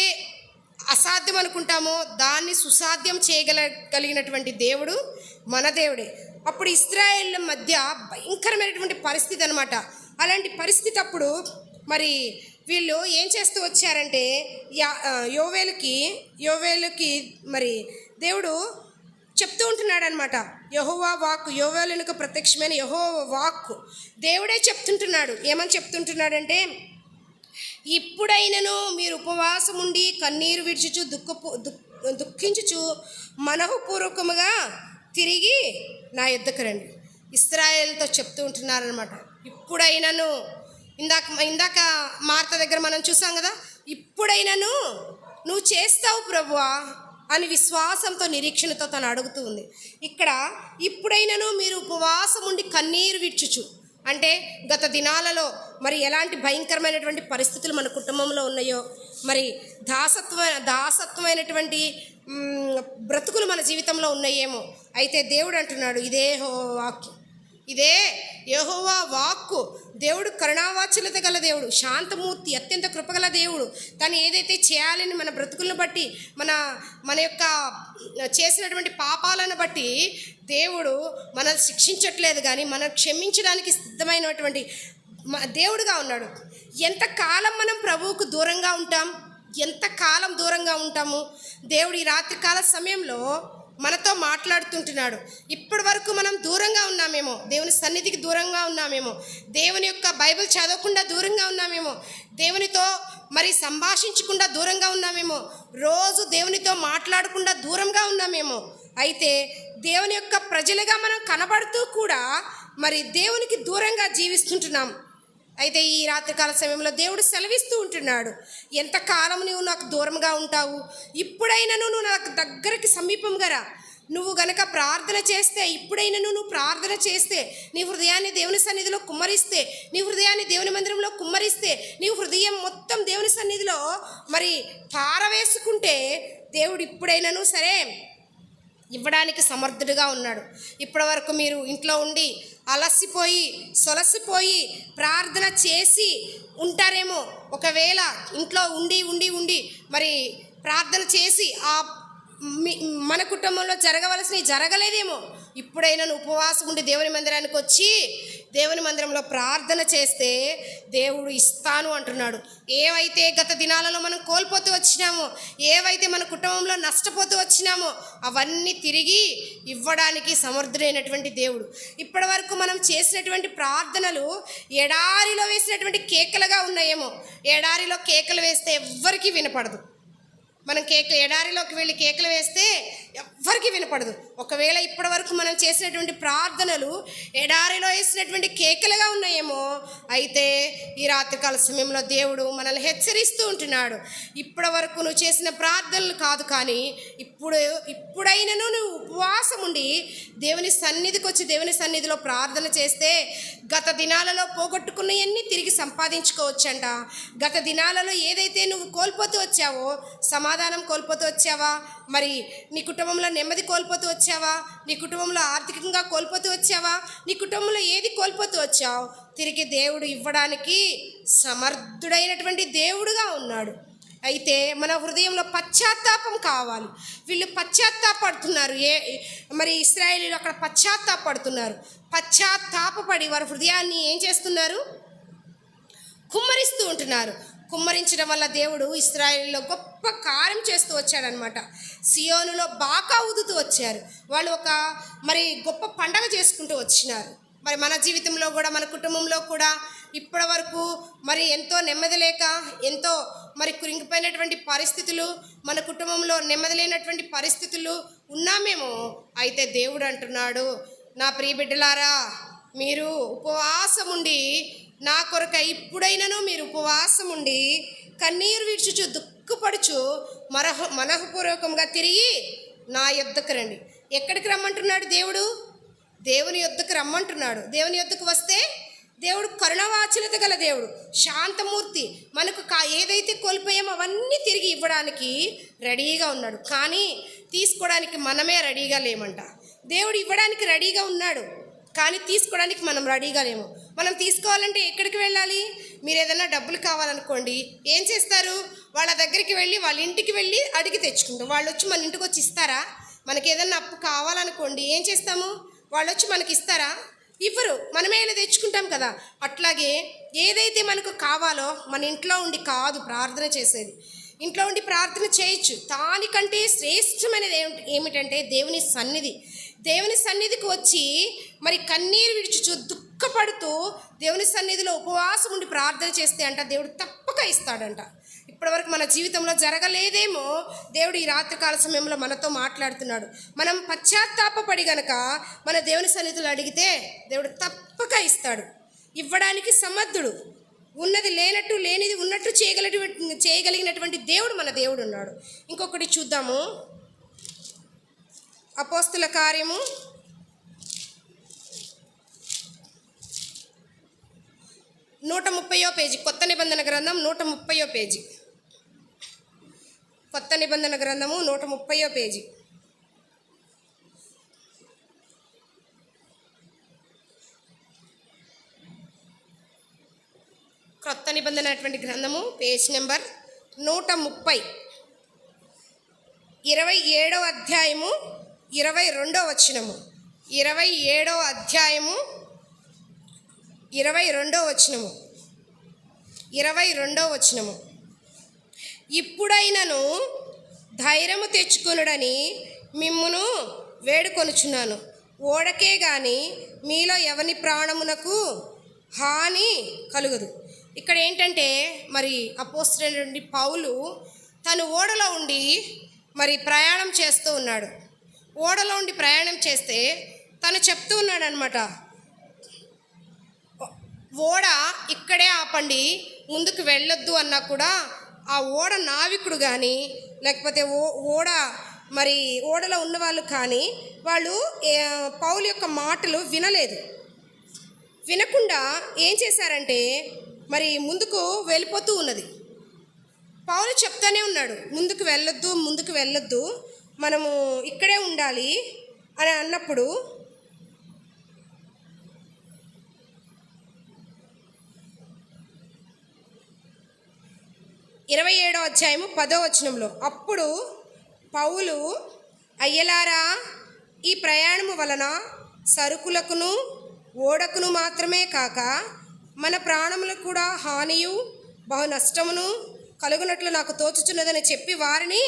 అసాధ్యం అనుకుంటామో దాన్ని సుసాధ్యం చేయగలిగినటువంటి దేవుడు మన దేవుడే. అప్పుడు ఇశ్రాయేళ్ల మధ్య భయంకరమైనటువంటి పరిస్థితి అనమాట. అలాంటి పరిస్థితి అప్పుడు మరి వీళ్ళు ఏం చేస్తూ వచ్చారంటే, యోవేలుకి మరి దేవుడు చెప్తూ ఉంటున్నాడు అనమాట. యెహోవా వాక్కు, యోవేలునకు ప్రత్యక్షమైన యెహోవా వాక్కు దేవుడే చెప్తుంటున్నాడు. ఏమని చెప్తుంటున్నాడంటే, ఇప్పుడైనను మీరు ఉపవాసం ఉండి కన్నీరు విడుచుచు దుఃఖించుచు మనఃపూర్వకముగా తిరిగి నా యుద్ధకు రండి. ఇశ్రాయేలుతో చెప్తూ ఉంటున్నారనమాట. ఇప్పుడైనాను ఇందాక మార్త దగ్గర మనం చూసాం కదా, ఇప్పుడైనాను నువ్వు చేస్తావు ప్రభువా అని విశ్వాసంతో నిరీక్షణతో తను అడుగుతూ ఉంది. ఇక్కడ ఇప్పుడైనాను మీరు ఉపవాసం ఉండి కన్నీరు విడ్చుచు అంటే గత దినాలలో మరి ఎలాంటి భయంకరమైనటువంటి పరిస్థితులు మన కుటుంబంలో ఉన్నాయో, మరి దాసత్వమైనటువంటి బ్రతుకులు మన జీవితంలో ఉన్నాయేమో. అయితే దేవుడు అంటున్నాడు, ఇదే వాక్యం, ఇదే యెహోవా వాక్కు. దేవుడు కరుణావాత్సల్యత గల దేవుడు, శాంతమూర్తి, అత్యంత కృపగల దేవుడు. తను ఏదైతే చేయాలని మన బ్రతుకులను బట్టి మన యొక్క చేసినటువంటి పాపాలను బట్టి దేవుడు మనల్ని శిక్షించట్లేదు, కానీ మనం క్షమించడానికి సిద్ధమైనటువంటి దేవుడుగా ఉన్నాడు. ఎంతకాలం మనం ప్రభువుకు దూరంగా ఉంటాం, ఎంతకాలం దూరంగా ఉంటాము. దేవుడు ఈ రాత్రికాల సమయంలో మనతో మాట్లాడుతుంటున్నాడు. ఇప్పటి వరకు మనం దూరంగా ఉన్నామేమో, దేవుని సన్నిధికి దూరంగా ఉన్నామేమో, దేవుని యొక్క బైబిల్ చదవకుండా దూరంగా ఉన్నామేమో, దేవునితో మరి సంభాషించకుండా దూరంగా ఉన్నామేమో, రోజు దేవునితో మాట్లాడకుండా దూరంగా ఉన్నామేమో. అయితే దేవుని యొక్క ప్రజలుగా మనం కనబడుతూ కూడా మరి దేవునికి దూరంగా జీవిస్తుంటున్నాం. అయితే ఈ రాత్రికాల సమయంలో దేవుడు సెలవిస్తూ ఉంటున్నాడు, ఎంతకాలం నువ్వు నాకు దూరంగా ఉంటావు, ఇప్పుడైనాను నువ్వు నాకు దగ్గరికి సమీపంగా రా. నువ్వు గనక ప్రార్థన చేస్తే, ఇప్పుడైనా నువ్వు ప్రార్థన చేస్తే, నీ హృదయాన్ని దేవుని సన్నిధిలో కుమ్మరిస్తే, నీ హృదయాన్ని దేవుని మందిరంలో కుమ్మరిస్తే, నీ హృదయం మొత్తం దేవుని సన్నిధిలో మరి పారవేసుకుంటే దేవుడు ఇప్పుడైనాను సరే ఇవ్వడానికి సమర్థుడిగా ఉన్నాడు. ఇప్పటి వరకు మీరు ఇంట్లో ఉండి అలసిపోయి సొలసిపోయి ప్రార్థన చేసి ఉంటారేమో. ఒకవేళ ఇంట్లో ఉండి ఉండి ఉండి మరి ప్రార్థన చేసి మన కుటుంబంలో జరగవలసినవి జరగలేదేమో. ఇప్పుడైనా ఉపవాసం ఉండి దేవుని మందిరానికి వచ్చి దేవుని మందిరంలో ప్రార్థన చేస్తే దేవుడు ఇస్తాను అంటున్నాడు. ఏవైతే గత దినాలలో మనం కోల్పోతూ వచ్చినామో, ఏవైతే మన కుటుంబంలో నష్టపోతూ వచ్చినామో అవన్నీ తిరిగి ఇవ్వడానికి సమర్థుడైనటువంటి దేవుడు. ఇప్పటి వరకు మనం చేసినటువంటి ప్రార్థనలు ఎడారిలో వేసినటువంటి కేకలుగా ఉన్నాయేమో. ఎడారిలో కేకలు వేస్తే ఎవ్వరికీ వినపడదు. మనం ఎడారిలోకి వెళ్ళి కేకలు వేస్తే ఎవ్వరికీ వినపడదు. ఒకవేళ ఇప్పటి వరకు మనం చేసినటువంటి ప్రార్థనలు ఎడారిలో వేసినటువంటి కేకలుగా ఉన్నాయేమో. అయితే ఈ రాత్రికాల సమయంలో దేవుడు మనల్ని హెచ్చరిస్తూ ఉంటున్నాడు, ఇప్పటి వరకు నువ్వు చేసిన ప్రార్థనలు కాదు, కానీ ఇప్పుడైనాను నువ్వు ఉపవాసం ఉండి దేవుని సన్నిధికి వచ్చి దేవుని సన్నిధిలో ప్రార్థన చేస్తే గత దినాలలో పోగొట్టుకున్నవన్నీ తిరిగి సంపాదించుకోవచ్చంట. గత దినాలలో ఏదైతే నువ్వు కోల్పోతూ వచ్చావో, సమాధానం కోల్పోతూ వచ్చావా, మరి నీ కుటుంబంలో నెమ్మది కోల్పోతూ వచ్చావా, నీ కుటుంబంలో ఆర్థికంగా కోల్పోతూ వచ్చావా, నీ కుటుంబంలో ఏది కోల్పోతూ వచ్చావు, తిరిగి దేవుడు ఇవ్వడానికి సమర్థుడైనటువంటి దేవుడుగా ఉన్నాడు. అయితే మన హృదయంలో పశ్చాత్తాపం కావాలి. వీళ్ళు పశ్చాత్తాపడుతున్నారు, మరి ఇశ్రాయేలీయులు అక్కడ పశ్చాత్తాపడుతున్నారు. పశ్చాత్తాపడి వారి హృదయాన్ని ఏం చేస్తున్నారు? కుమ్మరిస్తూ ఉంటున్నారు. కుమ్మరించడం వల్ల దేవుడు ఇశ్రాయేలులో గొప్ప కార్యం చేస్తూ వచ్చాడనమాట. సియోనులో బాకా ఊదుతూ వచ్చారు. వాళ్ళు ఒక మరి గొప్ప పండగ చేసుకుంటూ వచ్చినారు. మరి మన జీవితంలో కూడా, మన కుటుంబంలో కూడా ఇప్పటి వరకు మరి ఎంతో నెమ్మది లేక, ఎంతో మరి కురింగిపోయినటువంటి పరిస్థితులు, మన కుటుంబంలో నెమ్మది లేనటువంటి పరిస్థితులు ఉన్నామేమో. అయితే దేవుడు అంటున్నాడు, నా ప్రియ బిడ్డలారా, మీరు ఉపవాసం ఉండి నా కొరక ఇప్పుడైనాను మీరు ఉపవాసం ఉండి కన్నీరు విడ్చుచు దుఃఖపడుచు మనఃపూర్వకంగా తిరిగి నా యొద్దకు రండి. ఎక్కడికి రమ్మంటున్నాడు దేవుడు? దేవుని యొద్దకు రమ్మంటున్నాడు. దేవుని యొద్దకు వస్తే దేవుడు కరుణావాత్సల్యత గల దేవుడు, శాంతమూర్తి. మనకు ఏదైతే కోల్పోయామో అవన్నీ తిరిగి ఇవ్వడానికి రెడీగా ఉన్నాడు. కానీ తీసుకోవడానికి మనమే రెడీగా లేమంట. దేవుడు ఇవ్వడానికి రెడీగా ఉన్నాడు, కానీ తీసుకోవడానికి మనం రెడీగా లేము. మనం తీసుకోవాలంటే ఎక్కడికి వెళ్ళాలి? మీరు ఏదైనా డబ్బులు కావాలనుకోండి, ఏం చేస్తారు? వాళ్ళ దగ్గరికి వెళ్ళి, వాళ్ళ ఇంటికి వెళ్ళి అడిగి తెచ్చుకుంటాం. వాళ్ళు వచ్చి మన ఇంటికి వచ్చి ఇస్తారా? మనకి ఏదైనా అప్పు కావాలనుకోండి, ఏం చేస్తాము? వాళ్ళు వచ్చి మనకి ఇస్తారా? ఇవ్వరు. మనమే అయినా తెచ్చుకుంటాం కదా. అట్లాగే ఏదైతే మనకు కావాలో మన ఇంట్లో ఉండి కాదు ప్రార్థన చేసేది. ఇంట్లో ఉండి ప్రార్థన చేయొచ్చు. దానికంటే శ్రేష్టమైనది ఏమిటంటే దేవుని సన్నిధి. దేవుని సన్నిధికి వచ్చి మరి కన్నీరు విడిచుచు దుఃఖపడుతూ దేవుని సన్నిధిలో ఉపవాసం ఉండి ప్రార్థన చేస్తే అంట దేవుడు తప్పక ఇస్తాడంట. ఇప్పటివరకు మన జీవితంలో జరగలేదేమో దేవుడు ఈ రాత్రికాల సమయంలో మనతో మాట్లాడుతున్నాడు. మనం పశ్చాత్తాపపడి గనక మన దేవుని సన్నిధిలో అడిగితే దేవుడు తప్పక ఇస్తాడు. ఇవ్వడానికి సమర్థుడు. ఉన్నది లేనట్టు, లేనిది ఉన్నట్టు చేయగలిగినటువంటి దేవుడు మన దేవుడు ఉన్నాడు. ఇంకొకటి చూద్దాము. అపోస్తుల కార్యము 130వ పేజీ, కొత్త నిబంధన గ్రంథం 130వ పేజీ. కొత్త నిబంధన గ్రంథము 130వ పేజీ. కొత్త నిబంధన అటువంటి గ్రంథము పేజ్ నెంబర్ 130, 27వ అధ్యాయము 22వ వచనము. 27వ అధ్యాయము 22వ వచనము. 22వ వచనము. ఇప్పుడైనను ధైర్యము తెచ్చుకొనుడని మిమ్మును వేడుకొనుచున్నాను. ఓడకే గాని మీలో ఎవని ప్రాణమునకు హాని కలుగదు. ఇక్కడ ఏంటంటే మరి అపోస్తలుడైనటువంటి పౌలు తను ఓడలో ఉండి మరి ప్రయాణం చేస్తూ ఉన్నాడు. ఓడలో ఉండి ప్రయాణం చేస్తే తను చెప్తూ ఉన్నాడు అనమాట, ఓడ ఇక్కడే ఆపండి, ముందుకు వెళ్ళొద్దు అన్నా కూడా ఆ ఓడ నావికుడు కానీ లేకపోతే ఓడ మరి ఓడలో ఉన్నవాళ్ళు కానీ వాళ్ళు పౌలు యొక్క మాటలు వినలేదు. వినకుండా ఏం చేశారంటే మరి ముందుకు వెళ్ళిపోతూ ఉన్నది. పౌలు చెప్తానే ఉన్నాడు, ముందుకు వెళ్ళొద్దు, మనము ఇక్కడే ఉండాలి అని అన్నప్పుడు ఇరవై 27వ అధ్యాయము 10వ వచనంలో, అప్పుడు పౌలు, అయ్యలారా, ఈ ప్రయాణము వలన సరుకులకును ఓడకును మాత్రమే కాక మన ప్రాణములకు కూడా హానియు బహు నష్టమును కలుగునట్లు నాకు తోచుచున్నదని చెప్పి వారిని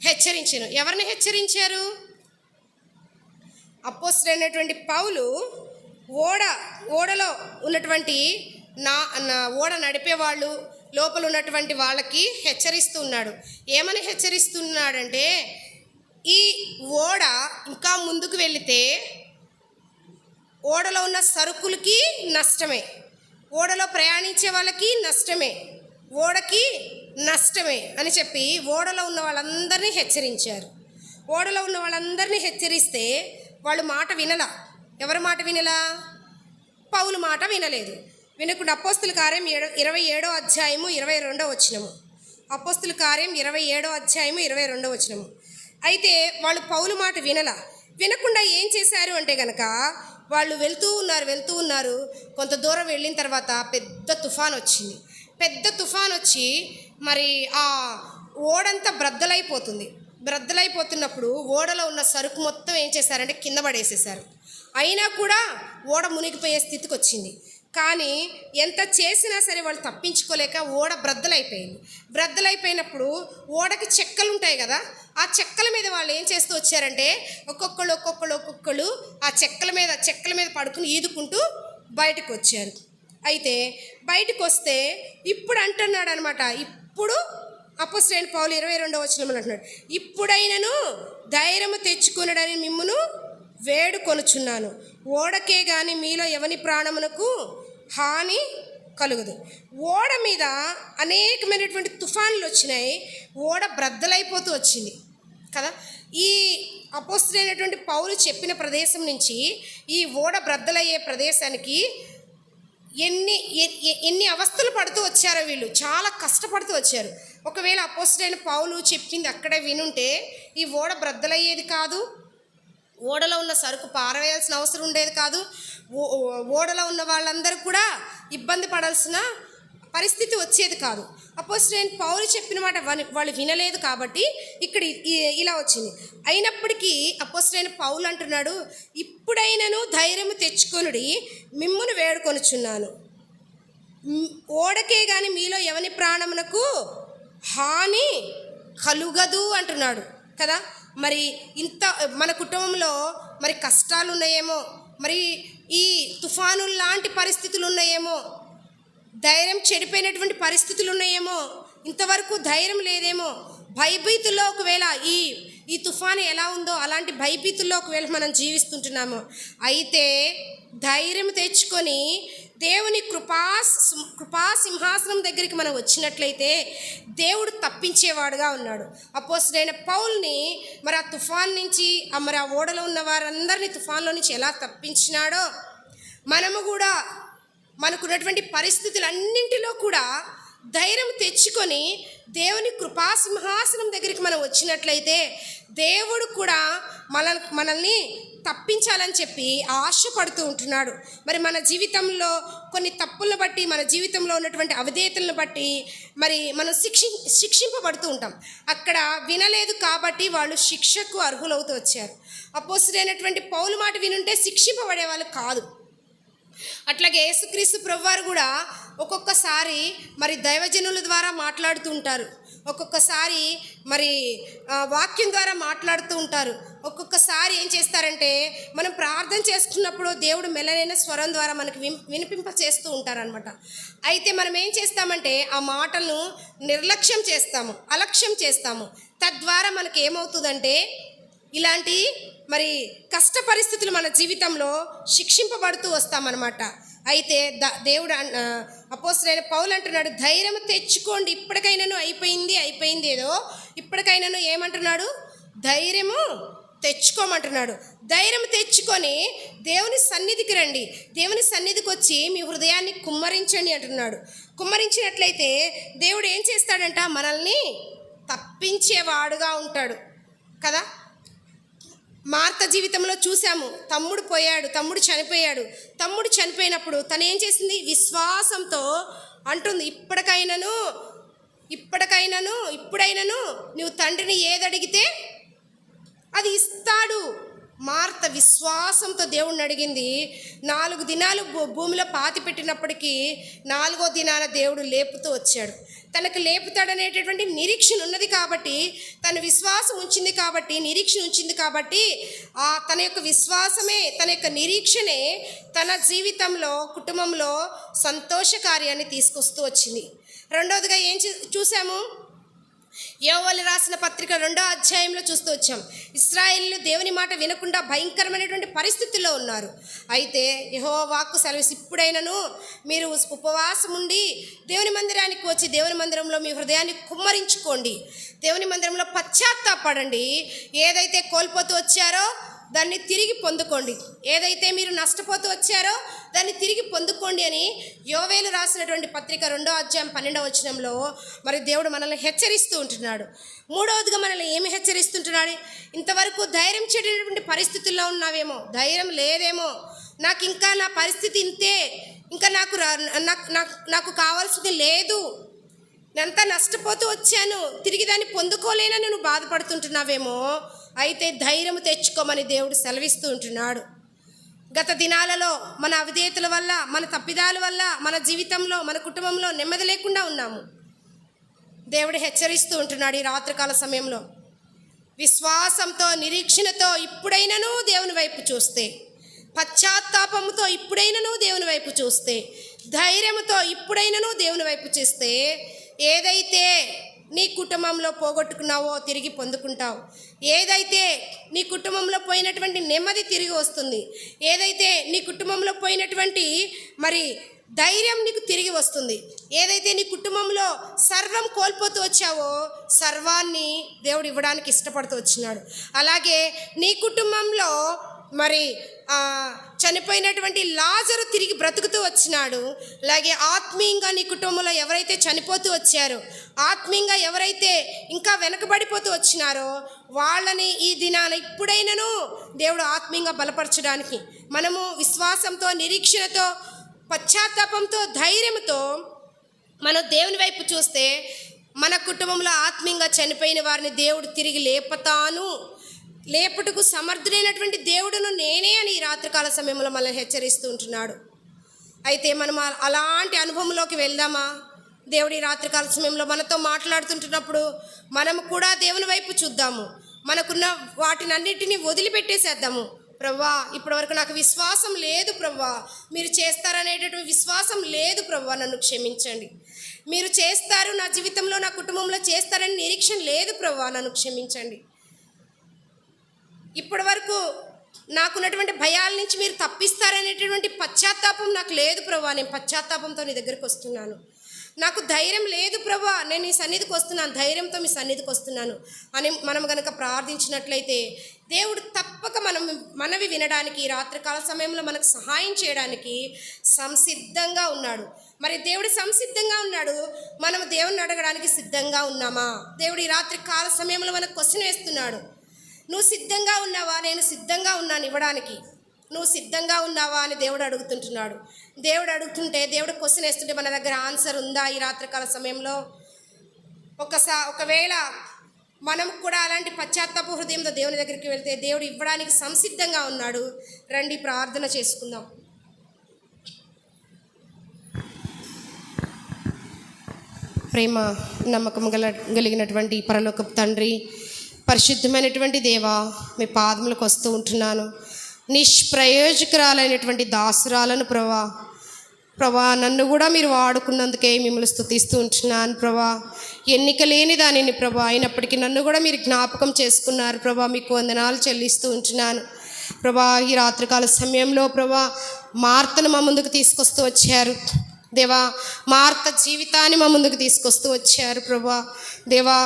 హెచ్చరించాను. ఎవరిని హెచ్చరించారు? అపోస్తలుడైనటువంటి పౌలు ఓడలో ఉన్నటువంటి ఓడ నడిపేవాళ్ళు, లోపల ఉన్నటువంటి వాళ్ళకి హెచ్చరిస్తూ ఉన్నాడు. ఏమని హెచ్చరిస్తున్నాడంటే, ఈ ఓడ ఇంకా ముందుకు వెళితే ఓడలో ఉన్న సరుకులకి నష్టమే, ఓడలో ప్రయాణించే వాళ్ళకి నష్టమే, ఓడకి నష్టమే అని చెప్పి ఓడలో ఉన్న వాళ్ళందరినీ హెచ్చరించారు. ఓడలో ఉన్న వాళ్ళందరినీ హెచ్చరిస్తే వాళ్ళు మాట వినలా. ఎవరి మాట వినలా? పౌలు మాట వినలేదు. వినకుండా అపోస్తుల కార్యం 27వ అధ్యాయము 22వ వచనము. అపోస్తుల కార్యం 27వ అధ్యాయము 22వ వచనము. అయితే వాళ్ళు పౌలు మాట వినకుండా ఏం చేశారు అంటే కనుక, వాళ్ళు వెళ్తూ ఉన్నారు. కొంత దూరం వెళ్ళిన తర్వాత పెద్ద తుఫాన్ వచ్చింది. పెద్ద తుఫాన్ వచ్చి మరి ఆ ఓడంతా బ్రద్దలైపోతున్నప్పుడు ఓడలో ఉన్న సరుకు మొత్తం ఏం చేశారంటే కింద పడేసేసారు. అయినా కూడా ఓడ మునిగిపోయే స్థితికి వచ్చింది. కానీ ఎంత చేసినా సరే వాళ్ళు తప్పించుకోలేక ఓడ బ్రద్దలైపోయినప్పుడు ఓడకి చెక్కలు ఉంటాయి కదా, ఆ చెక్కల మీద వాళ్ళు ఏం చేస్తూ వచ్చారంటే ఒక్కొక్కళ్ళు ఆ చెక్కల మీద పడుకుని ఈదుకుంటూ బయటకు వచ్చారు. అయితే బయటకు వస్తే ఇప్పుడు అంటున్నాడు అనమాట, ఇప్పుడు అపోస్తలుడైన పౌలు 22వ వచనంలో అంటున్నాడు, ఇప్పుడైనను ధైర్యము తెచ్చుకొనుడని మిమ్మును వేడుకొనుచున్నాను. ఓడకే గాని మీలో ఎవని ప్రాణమునకు హాని కలుగదు. ఓడ మీద అనేకమైనటువంటి తుఫాన్లు వచ్చినాయి. ఓడ బ్రద్దలైపోతూ వచ్చింది కదా. ఈ అపోస్తలుడైనటువంటి పౌలు చెప్పిన ప్రదేశం నుంచి ఈ ఓడ బ్రద్దలయ్యే ప్రదేశానికి ఎన్ని అవస్థలు పడుతూ వచ్చారో వీళ్ళు, చాలా కష్టపడుతూ వచ్చారు. ఒకవేళ అపోస్తలుడైన పౌలు చెప్పింది అక్కడే వినుంటే ఈ ఓడ బ్రద్దలయ్యేది కాదు, ఓడలో ఉన్న సరుకు పారవేయాల్సిన అవసరం ఉండేది కాదు, ఓడలో ఉన్న వాళ్ళందరూ కూడా ఇబ్బంది పడాల్సిన పరిస్థితి వచ్చేది కాదు. అపోస్తలుడైన పౌలు చెప్పిన మాట వాళ్ళు వినలేదు కాబట్టి ఇక్కడ ఇలా వచ్చింది. అయినప్పటికీ అపోస్తలుడైన పౌలు అంటున్నాడు, ఇప్పుడైనను ధైర్యము తెచ్చుకొనుడి, మిమ్మును వేడుకొనుచున్నాను. ఓడకే కానీ మీలో ఎవని ప్రాణమునకు హాని కలుగదు అంటున్నాడు కదా. మరి ఇంత మన కుటుంబంలో మరి కష్టాలు ఉన్నాయేమో, మరి ఈ తుఫాను లాంటి పరిస్థితులు ఉన్నాయేమో, ధైర్యం చెడిపోయినటువంటి పరిస్థితులు ఉన్నాయేమో, ఇంతవరకు ధైర్యం లేదేమో, భయభీతుల్లో ఒకవేళ ఈ తుఫాను ఎలా ఉందో అలాంటి భయభీతుల్లో ఒకవేళ మనం జీవిస్తుంటున్నాము. అయితే ధైర్యం తెచ్చుకొని దేవుని కృపా సింహాసనం దగ్గరికి మనం వచ్చినట్లయితే దేవుడు తప్పించేవాడుగా ఉన్నాడు. అపోస్తలుడైన పౌల్ని మరి ఆ తుఫాన్ నుంచి మరి ఆ ఓడలో ఉన్న వారందరినీ తుఫాన్లో నుంచి ఎలా తప్పించినాడో మనము కూడా మనకున్నటువంటి పరిస్థితులన్నింటిలో కూడా ధైర్యం తెచ్చుకొని దేవుని కృపా సింహాసనం దగ్గరికి మనం వచ్చినట్లయితే దేవుడు కూడా మనల్ని తప్పించాలని చెప్పి ఆశపడుతూ ఉంటున్నాడు. మరి మన జీవితంలో కొన్ని తప్పులను బట్టి, మన జీవితంలో ఉన్నటువంటి అవిధేయతలను బట్టి మరి మనం శిక్షింపబడుతూ ఉంటాం. అక్కడ వినలేదు కాబట్టి వాళ్ళు శిక్షకు అర్హులవుతూ వచ్చారు. అపోస్తలుడైనటువంటి పౌలు మాట వినుంటే శిక్షింపబడే వాళ్ళు కాదు. అట్లాగే యేసుక్రీస్తు ప్రభువారు కూడా ఒక్కొక్కసారి మరి దైవజనుల ద్వారా మాట్లాడుతూ ఉంటారు, ఒక్కొక్కసారి మరి వాక్యం ద్వారా మాట్లాడుతూ ఉంటారు. ఒక్కొక్కసారి ఏం చేస్తారంటే మనం ప్రార్థన చేసుకున్నప్పుడు దేవుడు మెల్లనైన స్వరం ద్వారా మనకు వినిపింప చేస్తూ ఉంటారనమాట. అయితే మనం ఏం చేస్తామంటే ఆ మాటలను నిర్లక్ష్యం చేస్తాము, అలక్ష్యం చేస్తాము. తద్వారా మనకి ఏమవుతుందంటే ఇలాంటి మరి కష్ట పరిస్థితులు మన జీవితంలో శిక్షింపబడుతూ వస్తామన్నమాట. అయితే దేవుడు అపోస్తలుడైన పౌలు అంటున్నాడు, ధైర్యం తెచ్చుకోండి, ఇప్పటికైనాను అయిపోయింది ఏదో, ఇప్పటికైనాను ఏమంటున్నాడు, ధైర్యము తెచ్చుకోమంటున్నాడు. ధైర్యం తెచ్చుకొని దేవుని సన్నిధికి రండి, దేవుని సన్నిధికి వచ్చి మీ హృదయాన్ని కుమ్మరించండి అంటున్నాడు. కుమ్మరించినట్లయితే దేవుడు ఏం చేస్తాడంట, మనల్ని తప్పించేవాడుగా ఉంటాడు కదా. మార్త జీవితంలో చూసాము, తమ్ముడు చనిపోయాడు. తమ్ముడు చనిపోయినప్పుడు తను ఏం చేసింది, విశ్వాసంతో అంటుంది, ఇప్పుడైనాను నువ్వు తండ్రిని ఏదడిగితే అది ఇస్తాడు. మార్త విశ్వాసంతో దేవుణ్ణి అడిగింది. 4 దినాలు భూమిలో పాతి పెట్టినప్పటికీ 4వ దినాన దేవుడు లేపుతూ వచ్చాడు. తనకు లేపుతాడనేటటువంటి నిరీక్షణ ఉన్నది కాబట్టి, తన విశ్వాసం ఉంచింది కాబట్టి, నిరీక్షణ ఉంచింది కాబట్టి తన యొక్క విశ్వాసమే, తన యొక్క నిరీక్షణే తన జీవితంలో, కుటుంబంలో సంతోష కార్యాన్ని తీసుకొస్తూ వచ్చింది. రెండవదిగా ఏం చూసాము, యోవేలు రాసిన పత్రిక 2వ అధ్యాయంలో చూస్తూ వచ్చాం. ఇశ్రాయేలీయులు దేవుని మాట వినకుండా భయంకరమైనటువంటి పరిస్థితుల్లో ఉన్నారు. అయితే యెహోవా వాక్కు సెలవిస్తూ, ఇప్పుడైనాను మీరు ఉపవాసం ఉండి దేవుని మందిరానికి వచ్చి దేవుని మందిరంలో మీ హృదయాన్ని కుమ్మరించుకోండి, దేవుని మందిరంలో పశ్చాత్తాపడండి, ఏదైతే కోల్పోతూ వచ్చారో దాన్ని తిరిగి పొందుకోండి, ఏదైతే మీరు నష్టపోతూ వచ్చారో దాన్ని తిరిగి పొందుకోండి అని యోవేలు రాసినటువంటి పత్రిక 2వ అధ్యాయం 12వ వచనంలో మరి దేవుడు మనల్ని హెచ్చరిస్తూ ఉంటున్నాడు. మూడవదిగా మనల్ని ఏమి హెచ్చరిస్తుంటున్నాడు, ఇంతవరకు ధైర్యం చేయటువంటి పరిస్థితుల్లో ఉన్నావేమో, ధైర్యం లేదేమో, నాకు ఇంకా నా పరిస్థితి ఇంతే, ఇంకా నాకు కావాల్సింది లేదు, నేనంతా నష్టపోతూ వచ్చాను, తిరిగి దాన్ని పొందుకోలేనని నువ్వు బాధపడుతుంటున్నావేమో, అయితే ధైర్యం తెచ్చుకోమని దేవుడు సెలవిస్తూ ఉంటున్నాడు. గత దినాలలో మన అవిధేయతల వల్ల, మన తప్పిదాల వల్ల మన జీవితంలో, మన కుటుంబంలో నెమ్మది లేకుండా ఉన్నాము. దేవుడు హెచ్చరిస్తూ ఉంటున్నాడు ఈ రాత్రికాల సమయంలో, విశ్వాసంతో, నిరీక్షణతో ఇప్పుడైనాను దేవుని వైపు చూస్తే, పశ్చాత్తాపంతో ఇప్పుడైనాను దేవుని వైపు చూస్తే, ధైర్యంతో ఇప్పుడైనాను దేవుని వైపు చూస్తే, ఏదైతే నీ కుటుంబంలో పోగొట్టుకున్నావో తిరిగి పొందుకుంటావు, ఏదైతే నీ కుటుంబంలో పోయినటువంటి నెమ్మది తిరిగి వస్తుంది, ఏదైతే నీ కుటుంబంలో పోయినటువంటి మరి ధైర్యం నీకు తిరిగి వస్తుంది, ఏదైతే నీ కుటుంబంలో సర్వం కోల్పోతూ వచ్చావో సర్వాన్ని దేవుడు ఇవ్వడానికి ఇష్టపడుతూ వచ్చినాడు. అలాగే నీ కుటుంబంలో మరి చనిపోయినటువంటి లాజరు తిరిగి బ్రతుకుతూ వచ్చినాడు. అలాగే ఆత్మీయంగా నీ కుటుంబంలో ఎవరైతే చనిపోతూ వచ్చారో, ఆత్మీయంగా ఎవరైతే ఇంకా వెనకబడిపోతూ వచ్చినారో వాళ్ళని ఈ దినాన ఇప్పుడైనాను దేవుడు ఆత్మీయంగా బలపరచడానికి, మనము విశ్వాసంతో, నిరీక్షణతో, పశ్చాత్తాపంతో, ధైర్యంతో మనం దేవుని వైపు చూస్తే మన కుటుంబంలో ఆత్మీయంగా చనిపోయిన వారిని దేవుడు తిరిగి లేపుటకు సమర్థుడైనటువంటి దేవుడును నేనే అని ఈ రాత్రికాల సమయంలో మనల్ని హెచ్చరిస్తూ ఉంటున్నాడు. అయితే మనం అలాంటి అనుభవంలోకి వెళ్దామా? దేవుడి రాత్రికాల సమయంలో మనతో మాట్లాడుతుంటున్నప్పుడు మనము కూడా దేవుని వైపు చూద్దాము, మనకున్న వాటినన్నిటినీ వదిలిపెట్టేసేద్దాము. ప్రభువా, ఇప్పటివరకు నాకు విశ్వాసం లేదు ప్రభువా, మీరు చేస్తారనేటటువంటి విశ్వాసం లేదు ప్రభువా, నన్ను క్షమించండి. మీరు చేస్తారు, నా జీవితంలో నా కుటుంబంలో చేస్తారని నిరీక్షణ లేదు ప్రభువా, నన్ను క్షమించండి. ఇప్పటి వరకు నాకున్నటువంటి భయాల నుంచి మీరు తప్పిస్తారనేటటువంటి పశ్చాత్తాపం నాకు లేదు ప్రభువా. నేను పశ్చాత్తాపంతో నీ దగ్గరికి వస్తున్నాను. నాకు ధైర్యం లేదు ప్రభువా, నేను నీ సన్నిధికి వస్తున్నాను, ధైర్యంతో మీ సన్నిధికి వస్తున్నాను అని మనం కనుక ప్రార్థించినట్లయితే దేవుడు తప్పక మనవి వినడానికి, రాత్రికాల సమయంలో మనకు సహాయం చేయడానికి సంసిద్ధంగా ఉన్నాడు. మరి దేవుడు సంసిద్ధంగా ఉన్నాడు, మనం దేవుడిని అడగడానికి సిద్ధంగా ఉన్నామా? దేవుడు ఈ రాత్రి కాల సమయంలో మనకు క్వశ్చన్ వేస్తున్నాడు. నువ్వు సిద్ధంగా ఉన్నావా? నేను సిద్ధంగా ఉన్నాను ఇవ్వడానికి. నువ్వు సిద్ధంగా ఉన్నావా అని దేవుడు అడుగుతుంటున్నాడు. దేవుడు అడుగుతుంటే, దేవుడు క్వశ్చన్ వేస్తుంటే మన దగ్గర ఆన్సర్ ఉందా ఈ రాత్రికాల సమయంలో? ఒకవేళ మనం కూడా అలాంటి పశ్చాత్తాప హృదయంతో దేవుని దగ్గరికి వెళ్తే దేవుడు ఇవ్వడానికి సంసిద్ధంగా ఉన్నాడు. రండి ప్రార్థన చేసుకుందాం. ప్రేమ నమ్మకం కలిగినటువంటి పరలోకపు తండ్రి, పరిశుద్ధమైనటువంటి దేవా, మీ పాదములకు వస్తూ ఉంటున్నాను. నిష్ప్రయోజకురాలైనటువంటి దాసురాలను ప్రభా నన్ను కూడా మీరు వాడుకున్నందుకే మిమ్మల్ని స్తుతిస్తూ ఉంటున్నాను ప్రభా. ఎన్నిక లేని దానిని ప్రభా, అయినప్పటికీ నన్ను కూడా మీరు జ్ఞాపకం చేసుకున్నారు ప్రభా. మీకు వందనాలు చెల్లిస్తూ ఉంటున్నాను ప్రభా. ఈ రాత్రికాల సమయంలో ప్రభా మార్తను మా ముందుకు తీసుకొస్తూ వచ్చారు దేవా. మార్త జీవితాన్ని మా ముందుకు తీసుకొస్తూ వచ్చారు ప్రభా. దేవా,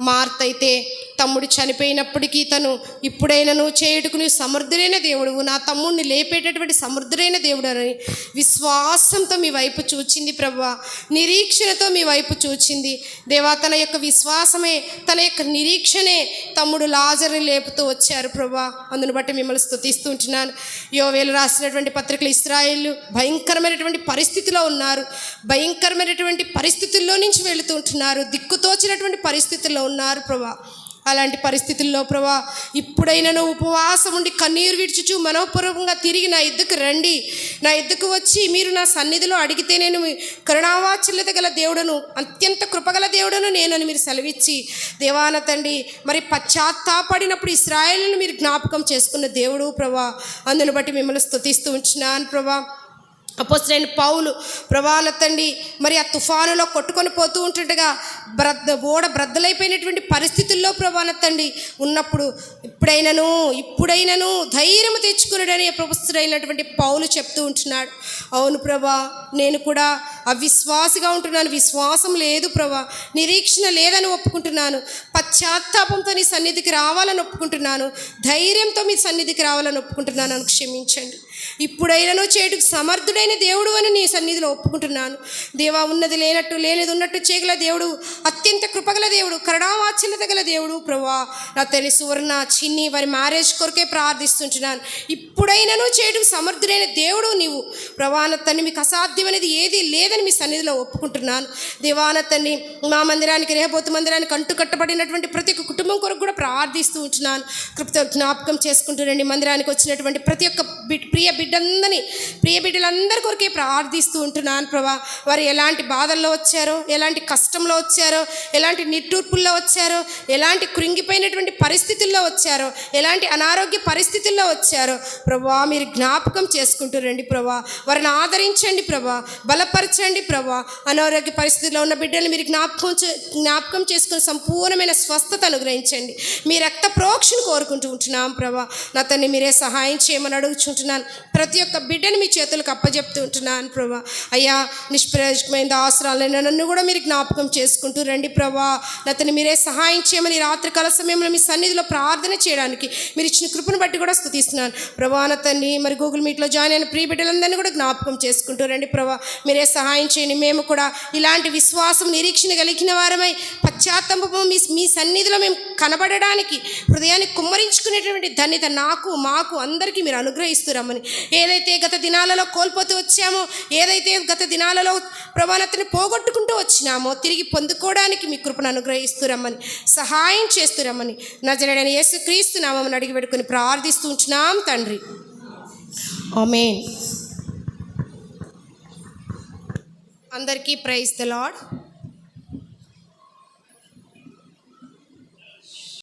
మార్త అయితే తమ్ముడు చనిపోయినప్పటికీ తను ఇప్పుడైనా చేయుటకు నీవు సమర్థుడైన దేవుడు, నా తమ్ముడిని లేపేటటువంటి సమర్థుడైన దేవుడు అని విశ్వాసంతో మీ వైపు చూచింది ప్రభా. నిరీక్షణతో మీ వైపు చూచింది దేవా. తన యొక్క విశ్వాసమే, తన యొక్క నిరీక్షణే తమ్ముడు లాజరుని లేపుతూ వచ్చారు ప్రభా. అందును బట్టి మిమ్మల్ని స్తుతిస్తూ ఉంటున్నాను. యోవేలు రాసినటువంటి పత్రికలు, ఇశ్రాయేలు భయంకరమైనటువంటి పరిస్థితిలో ఉన్నారు, భయంకరమైనటువంటి పరిస్థితుల్లో నుంచి వెళుతూ ఉంటున్నారు, దిక్కుతోచినటువంటి పరిస్థితుల్లో ఉన్నారు ప్రభా. అలాంటి పరిస్థితుల్లో ప్రభా ఇప్పుడైనా ఉపవాసం ఉండి కన్నీరు విడుచుచు మనోపూర్వకంగా తిరిగి నా ఎద్దుకు రండి, నా ఎద్దుకు వచ్చి మీరు నా సన్నిధిలో అడిగితే నేను కరుణావాత్సల్యత గల దేవుడను, అత్యంత కృపగల దేవుడను నేనని మీరు సెలవిచ్చి దేవాన తండ్రి మరి పశ్చాత్తాపడినప్పుడు ఇశ్రాయేలును మీరు జ్ఞాపకం చేసుకున్న దేవుడు ప్రభా. అందును బట్టి మిమ్మల్ని స్తుతిస్తూ ఉంటున్నాను ప్రభా. అపోస్తలుడైన పౌలు ప్రభాన తండ్రి మరి ఆ తుఫానులో కొట్టుకొని పోతూ ఉంటుండగా ఓడ బ్రద్దలైపోయినటువంటి పరిస్థితుల్లో ప్రభాన తండ్రి ఉన్నప్పుడు ఇప్పుడైనను ధైర్యం తెచ్చుకున్నాడని అపోస్తలుడైనటువంటి పౌలు చెప్తూ ఉంటున్నాడు. అవును ప్రభా, నేను కూడా అవిశ్వాసిగా ఉంటున్నాను, విశ్వాసం లేదు ప్రభా, నిరీక్షణ లేదని ఒప్పుకుంటున్నాను, పశ్చాత్తాపంతో నీ సన్నిధికి రావాలని ఒప్పుకుంటున్నాను, ధైర్యంతో మీ సన్నిధికి రావాలని ఒప్పుకుంటున్నాను అని క్షమించండి. ఇప్పుడైనా చేటుకు సమర్థుడైన దేవుడు అని నీ సన్నిధిలో ఒప్పుకుంటున్నాను దేవా. ఉన్నది లేనట్టు, లేనిది ఉన్నట్టు చేయగల దేవుడు, అత్యంత కృపగల దేవుడు, కరుణావాత్సల్యత గల దేవుడు ప్రభా. నా తల్లి సువర్ణ, చిన్ని వారి మ్యారేజ్ కొరకే ప్రార్థిస్తుంటున్నాను. ఇప్పుడైనాను చేటుకు సమర్థుడైన దేవుడు నీవు ప్రభాన తండ్రి. మీకు అసాధ్యమైనది ఏది లేదని మీ సన్నిధిలో ఒప్పుకుంటున్నాను దేవాన తండ్రి. మా మందిరానికి, రేహబోతు మందిరానికి అంటుకట్టబడినటువంటి ప్రతి ఒక్క కుటుంబం కొరకు కూడా ప్రార్థిస్తూ ఉంటున్నాను. కృపతో జ్ఞాపకం చేసుకుంటున్నాండి. మందిరానికి వచ్చినటువంటి ప్రతి ఒక్క ప్రియ బిడ్డలందరి కొరకే ప్రార్థిస్తూ ఉంటున్నాను ప్రభా. వారు ఎలాంటి బాధల్లో వచ్చారో, ఎలాంటి కష్టంలో వచ్చారో, ఎలాంటి నిట్టూర్పుల్లో వచ్చారో, ఎలాంటి కృంగిపోయినటువంటి పరిస్థితుల్లో వచ్చారో, ఎలాంటి అనారోగ్య పరిస్థితుల్లో వచ్చారో ప్రభా మీరు జ్ఞాపకం చేసుకుంటూ రండి ప్రభా. వారిని ఆదరించండి ప్రభా, బలపరచండి ప్రభా. అనారోగ్య పరిస్థితుల్లో ఉన్న బిడ్డలు మీరు జ్ఞాపకం చేసుకుని సంపూర్ణమైన స్వస్థత అనుగ్రహించండి. మీ రక్త ప్రోక్షను కోరుకుంటూ ఉంటున్నాం ప్రభా. నా తండ్రి మీరే సహాయం చేయమని అడుగుచుంటున్నాను. ప్రతి ఒక్క బిడ్డను మీ చేతులకు అప్పచెప్తూ ఉంటున్నాను ప్రభా. అయ్యా, నిష్ప్రయోజకమైన అవసరాలైనా నన్ను కూడా మీరు జ్ఞాపకం చేసుకుంటూ రండి ప్రభా. అతన్ని మీరే సహాయం చేయమని రాత్రికాల సమయంలో మీ సన్నిధిలో ప్రార్థన చేయడానికి మీరు ఇచ్చిన కృపను బట్టి కూడా స్తుతిస్తున్నాను ప్రభా. అతన్ని మరి గూగుల్ మీట్లో జాయిన్ అయిన ప్రియ బిడ్డలందరినీ కూడా జ్ఞాపకం చేసుకుంటూ రండి ప్రభా. మీరే సహాయం చేయండి. మేము కూడా ఇలాంటి విశ్వాసం, నిరీక్షణ కలిగిన వారమై పశ్చాత్తాపము మీ సన్నిధిలో మేము కనబడడానికి హృదయాన్ని కుమ్మరించుకునేటువంటి ధన్యత నాకు, మాకు అందరికీ మీరు అనుగ్రహిస్తురమ్మని. ఏదైతే గత దినాలలో కోల్పోతూ వచ్చామో, ఏదైతే గత దినాలలో ప్రభానతని పోగొట్టుకుంటూ వచ్చినామో తిరిగి పొందుకోవడానికి మీ కృపను అనుగ్రహిస్తురమ్మని, సహాయం చేస్తురమ్మని నజరేయుడైన యేసుక్రీస్తు నామమున అడిగి పెట్టుకుని ప్రార్థిస్తూ ఉంటున్నాం తండ్రి. ఆమేన్. అందరికీ ప్రైజ్ ది లార్డ్.